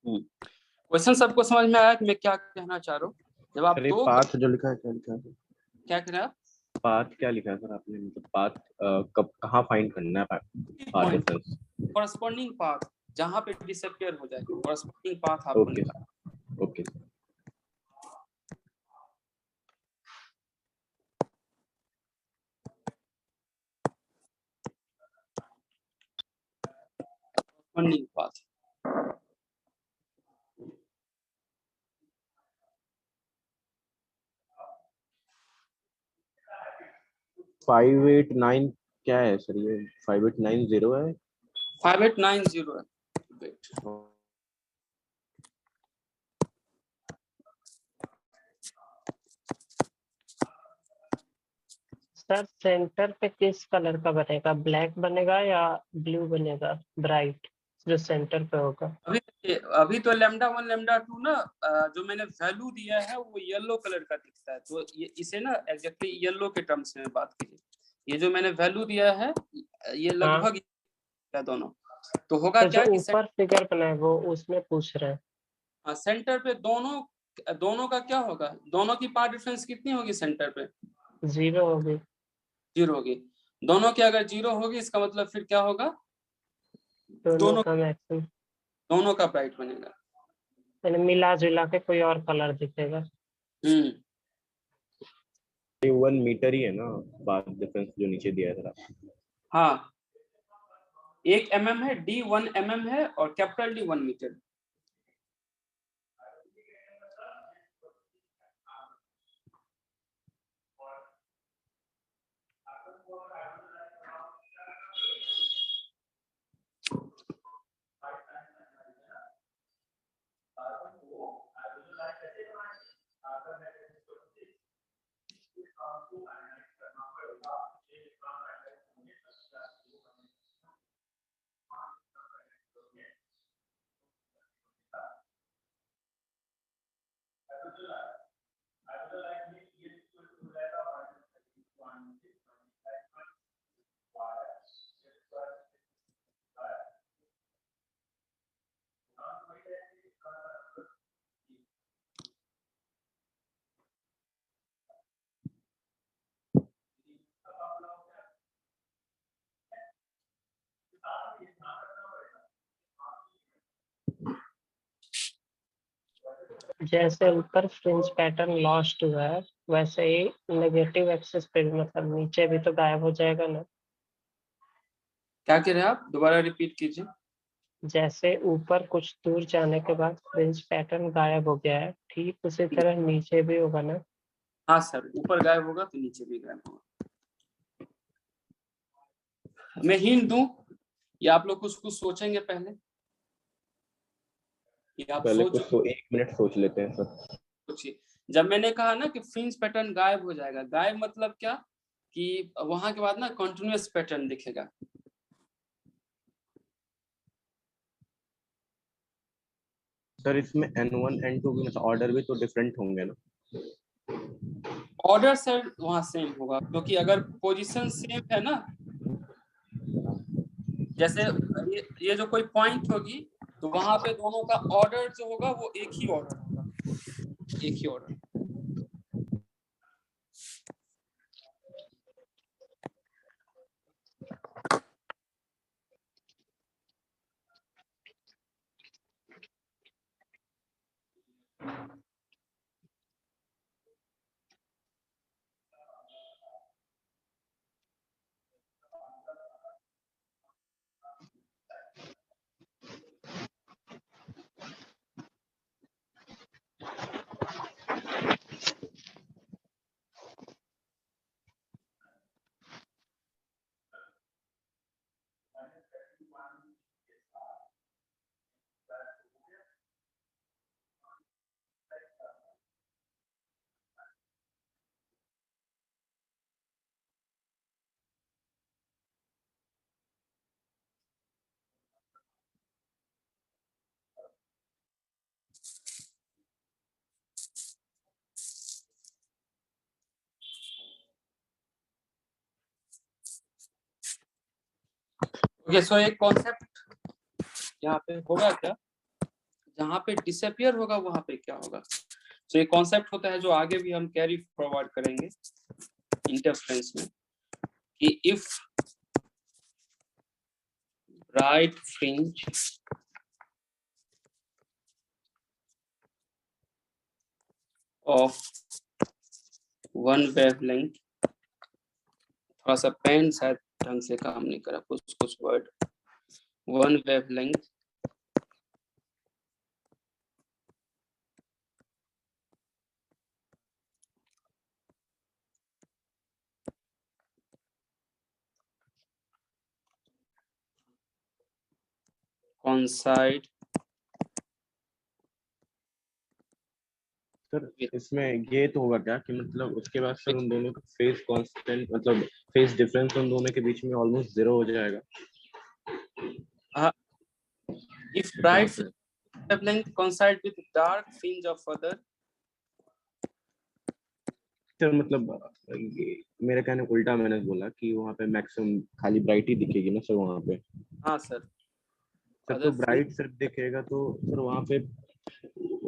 क्वेश्चन सबको समझ में आया कि मैं क्या कहना चाह रहा हूँ? जब आप दो पाथ जो लिखा है क्या लिखा है, क्या कह रहे हैं आप? पाथ क्या लिखा है सर आपने, मतलब पाथ कब कहाँ फाइंड करना है पाथ डिफरेंस? कॉरस्पॉन्डिंग पाथ जहां पे डिसअपियर हो जाए, कॉरस्पॉन्डिंग पाथ आपको निकालना। Okay corresponding path. फाइव 8 9 क्या है सर ये? 5890 है, 5890 है। वेट, सर सेंटर पे किस कलर का बनेगा, ब्लैक बनेगा या ब्लू बनेगा ब्राइट जो सेंटर पे होगा? अभी तो लैम्डा 1 लैम्डा 2 ना, जो मैंने वैल्यू दिया है वो येलो कलर का दिखता है, तो ये इसे ना एग्जैक्टली येलो के टर्म्स में बात कीजिए। ये जो मैंने वैल्यू दिया है ये लगभग दोनों, तो होगा तो क्या जो कि ऊपर फिगर बना है वो उसमें पूछ रहे हैं। सेंटर पे दोनों का क्या होगा, दोनों की पाथ डिफरेंस कितनी होगी सेंटर पे? 0 होगी। 0 होगी। दोनों की अगर 0 होगी इसका मतलब फिर क्या होगा, दोनों का मैक्सिमम, दोनों का ब्राइट बनेगा, यानी मिला जुला के कोई और कलर दिखेगा। 1 मीटर ही है ना पाथ डिफरेंस जो नीचे दिया है सर? हाँ 1 mm है, डी 1 mm है और कैपिटल डी 1 मीटर। जैसे ऊपर फ्रिंज पैटर्न लॉस्ट हुआ है वैसे ही नेगेटिव एक्सिस पे भी, मतलब नीचे भी तो गायब हो जाएगा ना। क्या कह रहे हैं आप, दोबारा रिपीट कीजिए। जैसे ऊपर कुछ दूर जाने के बाद फ्रिंज पैटर्न गायब हो गया है, ठीक उसी तरह नीचे भी होगा ना? हाँ सर, ऊपर गायब होगा तो नीचे भी गायब होगा। मैं हिंट दूं या आप लोग कुछ सोचेंगे पहले? पहले कुछ 1 मिनट सोच लेते हैं सर। सोचिए, जब मैंने कहा ना कि फ्रिंज पैटर्न गायब हो जाएगा, गायब मतलब क्या कि वहां के बाद ना कंटिन्यूअस पैटर्न दिखेगा। सर इसमें N1 N2 भी मतलब ऑर्डर भी तो डिफरेंट होंगे ना? ऑर्डर सर वहां सेम होगा, क्योंकि अगर पोजीशन सेम है ना, जैसे ये जो कोई पॉइंट होगी तो वहां पे दोनों का ऑर्डर जो होगा वो एक ही ऑर्डर होगा, एक ही ऑर्डर। ओके सो एक कॉन्सेप्ट यहाँ पे होगा क्या, जहाँ पे डिसअपियर होगा वहां पे क्या होगा। तो ये कॉन्सेप्ट होता है जो आगे भी हम कैरी फॉरवर्ड करेंगे इंटरफेरेंस में, कि if right fringe of one wavelength, थोड़ा सा पेन शायद ढंग से काम नहीं करा, कुछ word, one wavelength coincide sir इसमें ये तो होगा क्या कि मतलब उसके बाद सर उन दोनों का फेज कांस्टेंट मतलब फेज डिफरेंस उन दोनों के बीच में ऑलमोस्ट 0 हो जाएगा। if bright wavelength coincide with dark fringe of other, sir मतलब ये मेरे कहने को उल्टा मैंने बोला कि वहाँ पे मैक्सिमम खाली ब्राइट ही दिखेगी ना सर वहाँ पे। हाँ सर सर तो ब्राइट सिर्फ दिखेगा तो सर वहाँ पे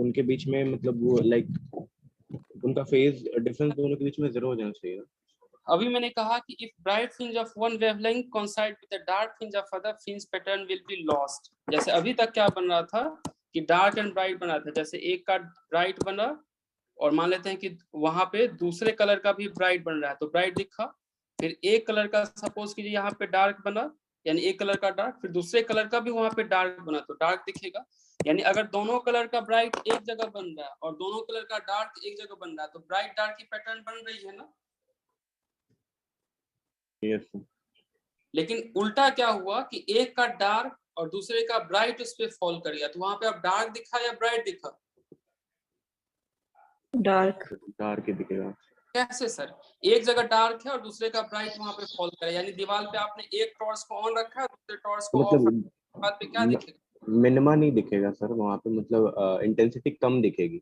उनके बीच में मतलब वो लाइक उनका फेज डिफरेंस दोनों के बीच में 0 हो जाना चाहिए। अभी मैंने कहा कि if bright fringe of one wavelength coincide with the dark fringe of other, fringe pattern will be lost। जैसे अभी तक क्या बन रहा था कि डार्क एंड ब्राइट बना था, जैसे एक का ब्राइट बना और मान लेते हैं कि वहां पे दूसरे कलर का भी ब्राइट बन रहा है तो ब्राइट दिखा, फिर एक कलर का सपोज कीजिए यहाँ पे डार्क बना, यानी एक कलर का डार्क, फिर दूसरे कलर का भी वहां पे डार्क बना तो डार्क दिखेगा। यानी अगर दोनों कलर का ब्राइट एक जगह बन रहा है और दोनों कलर का डार्क एक जगह बन रहा है तो ब्राइट डार्क की पैटर्न बन रही है ना। यस। लेकिन उल्टा क्या हुआ कि एक का डार्क और दूसरे का ब्राइट उस पे फॉल कर गया तो वहां पे अब डार्क दिखा या ब्राइट दिखा? डार्क ही दिखेगा। कैसे सर? एक जगह डार्क है और दूसरे का ब्राइट वहां पे फॉल करे, यानी दीवार पे आपने एक टॉर्च को ऑन रखा है दूसरे टॉर्च को ऑफ मतलब बाद पे क्या दिखेगा? मिनिमा नहीं दिखेगा सर वहाँ पे, मतलब इंटेंसिटी कम दिखेगी।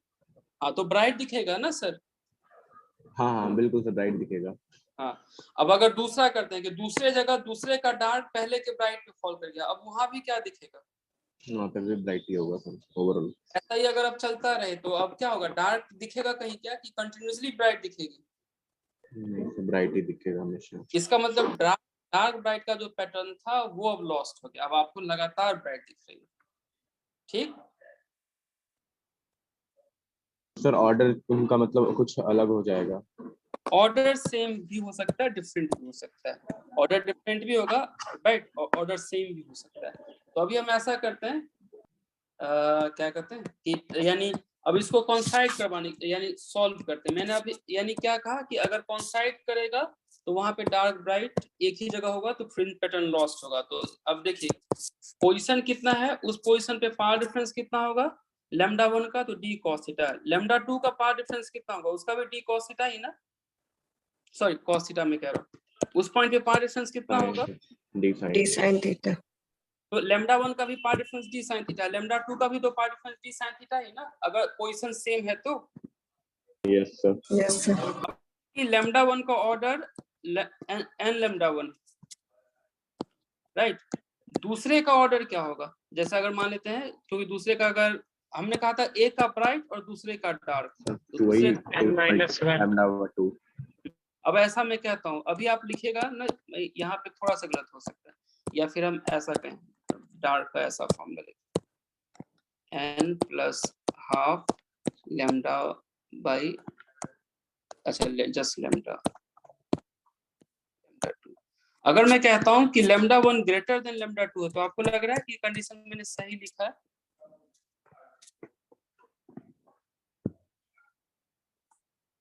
हाँ तो ब्राइट दिखेगा ना सर। हाँ बिल्कुल सर ब्राइट दिखेगा। हाँ अब अगर दूसरा करते हैं कि दूसरे जगह दूसरे का डार्क पहले के ब्राइट पे फॉल कर गया, अब वहां भी क्या दिखेगा? वहाँ पे भी ब्राइट ही होगा सर ओवरऑल। ऐसा ही अगर अब चलता रहे तो अब क्या होगा, डार्क दिखेगा कहीं क्या कि कंटिन्यूअसली ब्राइट दिखेगी? नहीं ब्राइट ही दिखेगा हमेशा। इसका मतलब डार्क ब्राइट का जो पैटर्न था वो अब लॉस्ट हो गया, अब आपको लगातार ब्राइट दिख रही है। ठीक सर ऑर्डर उनका मतलब कुछ अलग हो जाएगा? ऑर्डर सेम भी हो सकता है डिफरेंट भी हो सकता है, ऑर्डर डिफरेंट भी होगा राइट, ऑर्डर सेम भी हो सकता है। तो अभी हम ऐसा करते हैं क्या करते हैं कि यानी अब इसको कॉन्साइड करवाने यानी सॉल्व करते हैं। मैंने अभी यानी क्या कहा कि अगर कॉन्साइड करेगा तो वहां पे डार्क ब्राइट एक ही जगह होगा तो फ्रिंज पैटर्न लॉस्ट होगा। तो अब देखिए पोजीशन कितना है, उस पोजीशन पे पावर डिफरेंस कितना होगा लैम्डा 1 का, तो डी कॉस थीटा। लैम्डा 2 का पावर डिफरेंस कितना होगा, उसका भी डी कॉस थीटा ही ना, सॉरी कॉस थीटा में कह रहा हूँ। उस पॉइंट पे पावर डिफरेंस कितना होगा डी साइन थीटा। तो लैम्डा 1 का भी power difference D sine theta, lambda 2 का भी तो power difference D sine theta है ना, अगर पोजीशन सेम है तो। Yes sir. Yes sir. कि लैम्डा 1 का ऑर्डर एन लैम्डा 1 राइट, दूसरे का ऑर्डर क्या होगा, जैसे अगर मान लेते हैं क्योंकि दूसरे का अगर हमने कहा था एक का ब्राइट और दूसरे का डार्क, तो अब ऐसा मैं कहता हूँ अभी आप लिखेगा ना, यहाँ पे थोड़ा सा गलत हो सकता है, या फिर हम ऐसा कहें डार्क का ऐसा फॉर्मूला लिखें N plus half lambda by अच्छा जस्ट लैम्डा 2। अगर मैं कहता हूं कि लैम्डा 1 ग्रेटर देन लैम्डा 2 है तो आपको लग रहा है कि कंडीशन मैंने सही लिखा है?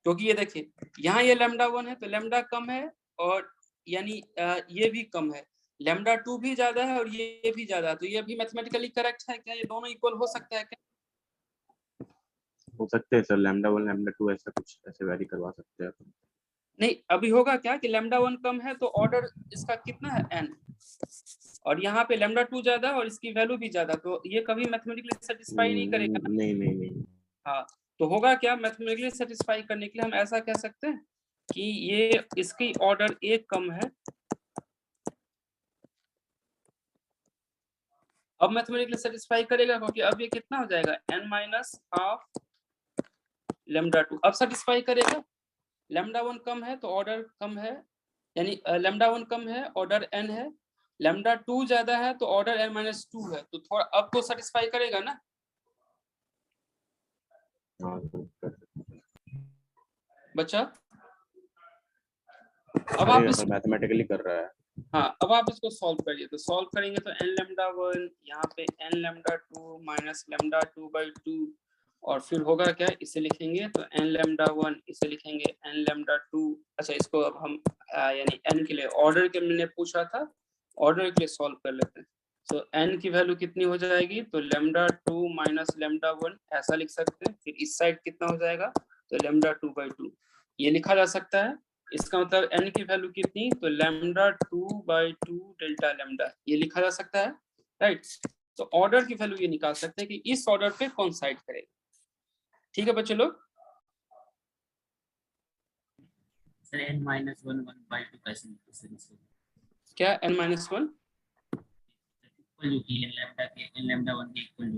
क्योंकि ये देखिए यहाँ ये लैम्डा 1 है तो लैम्डा कम है और यानी ये भी कम है, लैम्डा 2 भी ज्यादा है और ये भी ज्यादा है, तो ये भी मैथमेटिकली करेक्ट है क्या, ये दोनों इक्वल हो सकता है क्या? हो सकते हैं सर, लैम्डा 1 लैम्डा 2 ऐसा कुछ ऐसे वैरी करवा सकते हैं। नहीं अभी होगा क्या कि लैम्डा 1 कम है तो ऑर्डर इसका कितना है n, और यहाँ पे लैम्डा 2 ज्यादा है और इसकी वैल्यू भी ज्यादा, तो ये कभी मैथमेटिकली सेटिस्फाई नहीं करेगा। नहीं। हाँ तो होगा क्या, मैथमेटिकली सेटिस्फाई करने के लिए हम ऐसा कह सकते हैं कि ये इसकी ऑर्डर एक कम है अब मैथमेटिकली सेटिस्फाई करेगा, क्योंकि अब ये कितना हो जाएगा n माइनस हाफ लेमडा 2। अब सेटिस्फाई करेगा, लेमडा 1 कम है तो ऑर्डर कम है, यानी लेमडा 1 कम है ऑर्डर n है, लेमडा 2 ज्यादा है तो ऑर्डर n माइनस 2 है, तो थोड़ा अब तो सेटिस्फाई करेगा ना। बच्चा अब आप इस मैथमेटिकली कर रहा है। हाँ, अब आप इसको सॉल्व करिए, तो सॉल्व करेंगे तो n लेमडा 1 यहाँ पे n लेमडा 2 माइनस लेमडा 2/2, और फिर होगा क्या, इसे लिखेंगे तो n लेमडा 1, इसे लिखेंगे n लेमडा 2। अच्छा, इसको अब हम यानी n के लिए ऑर्डर के मैंने पूछा था, ऑर्डर के लिए सॉल्व कर लेते हैं। तो n की वैल्यू कितनी हो जाएगी, तो लेमडा 2 माइनस लेमडा 1 ऐसा लिख सकते हैं। फिर इस साइड कितना हो जाएगा, तो लेमडा 2/2 ये लिखा जा सकता है। इसका मतलब n की वैल्यू कितनी, तो लेमडा 2/2 डेल्टा लेमडा ये लिखा जा सकता है, राइट। तो ऑर्डर की वैल्यू ये निकाल सकते हैं कि इस ऑर्डर पे कौन साइड करेगा। ठीक है बच्चे लोग। सर n माइनस 1 1/2 कैसे लिखेंगे? क्या n माइनस 1 इक्वल होगी n लेमडा 1 के इक्वल।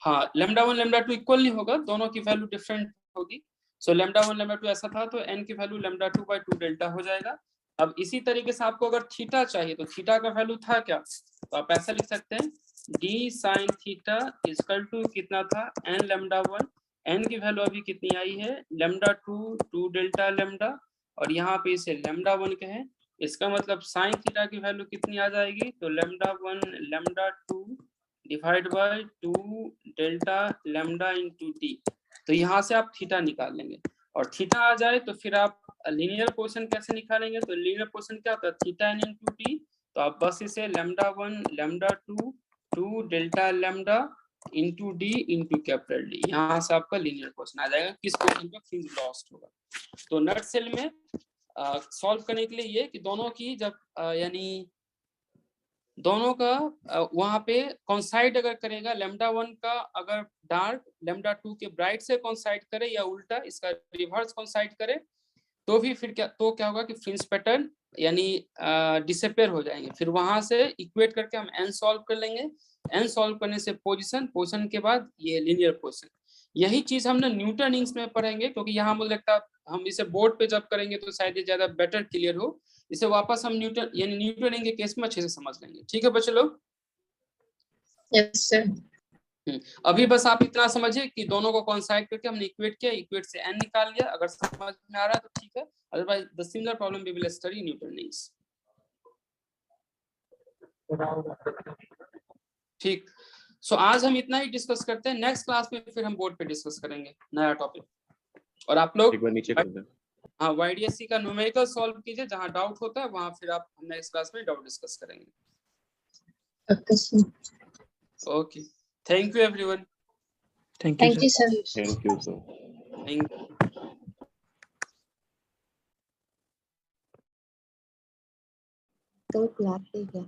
हाँ, लेमडा 1 लेमडा 2 इक्वल नहीं होगा, दोनों की वैल्यू डिफरेंट होगी। सो लेमडा 1 लेमडा 2 ऐसा था, तो n की वैल्यू लेमडा 2/2 डेल्टा हो जाएगा। अब इसी तरीके से आपको अगर थीटा चाहिए, तो थीटा का वैल्यू था क्या, तो आप ऐसा लिख सकते हैं d sin theta equal to कितना था, n लेमडा 1, n की वैल्यू अभी कितनी आई है, लेमडा 2 डेल्टा लेमडा, और यहाँ पे इसे लेमडा 1 कहें। इसका मतलब साइन थीटा की वैल्यू कितनी आ जाएगी, तो lambda 1 lambda 2 divide by 2 delta lambda into T. तो यहाँ से आप थीटा निकाल लेंगे, और थीटा आ जाए तो फिर आप लीनियर पोर्शन कैसे निकालेंगे, तो लीनियर पोर्शन क्या होता है, थीटा n इंटू टी। तो आप बस इसे lambda 1 lambda 2 delta lambda into D into capital D, यहाँ से आपका लीनियर पोर्शन आ जाएगा। किस पोर्शन पे फ्रिंज लॉस्ट होगा। तो नट सेल में सॉल्व करने के लिए ये कि दोनों की जब यानी दोनों का वहां पे कॉन्साइड अगर करेगा, लेमडा 1 का अगर डार्क लेमडा 2 के ब्राइट से कॉन्साइड करे, या उल्टा इसका रिवर्स कॉन्साइड करे, तो भी फिर क्या होगा कि फ्रिंज पैटर्न यानी डिसअपीयर हो जाएंगे। फिर वहां से इक्वेट करके हम n सॉल्व कर लेंगे, n सॉल्व करने से पोजीशन के बाद ये लीनियर पोजीशन। यही चीज हम ना न्यूटन इंग्स में पढ़ेंगे, क्योंकि यहाँ मुझे लगता है हम इसे बोर्ड पे जब करेंगे तो शायद ये ज्यादा बेटर क्लियर हो। इसे वापस हम न्यूटन यानी न्यूटन इंग के केस में अच्छे से समझ लेंगे। ठीक है बच्चे लोग। Yes sir. अभी बस आप इतना समझिए कि दोनों को कॉन्साइड करके हमने इक्वेट किया, इक्वेट से n निकाल लिया। अगर समझ में आ रहा है तो ठीक है, otherwise the similar problem we will study Newton rings. ठीक, सो आज हम इतना ही डिस्कस करते हैं। नेक्स्ट क्लास में फिर हम बोर्ड पे डिस्कस करेंगे नया टॉपिक। और आप लोग एक बार नीचे कर दें। हाँ, YDSC का न्यूमेरिकल सॉल्व कीजिए, जहाँ डाउट होता है वहां फिर आप नेक्स्ट क्लास में डाउट डिस्कस करेंगे। Okay, thank you everyone. Thank you sir. Thank you sir. Thank you. तो क्लास है क्या?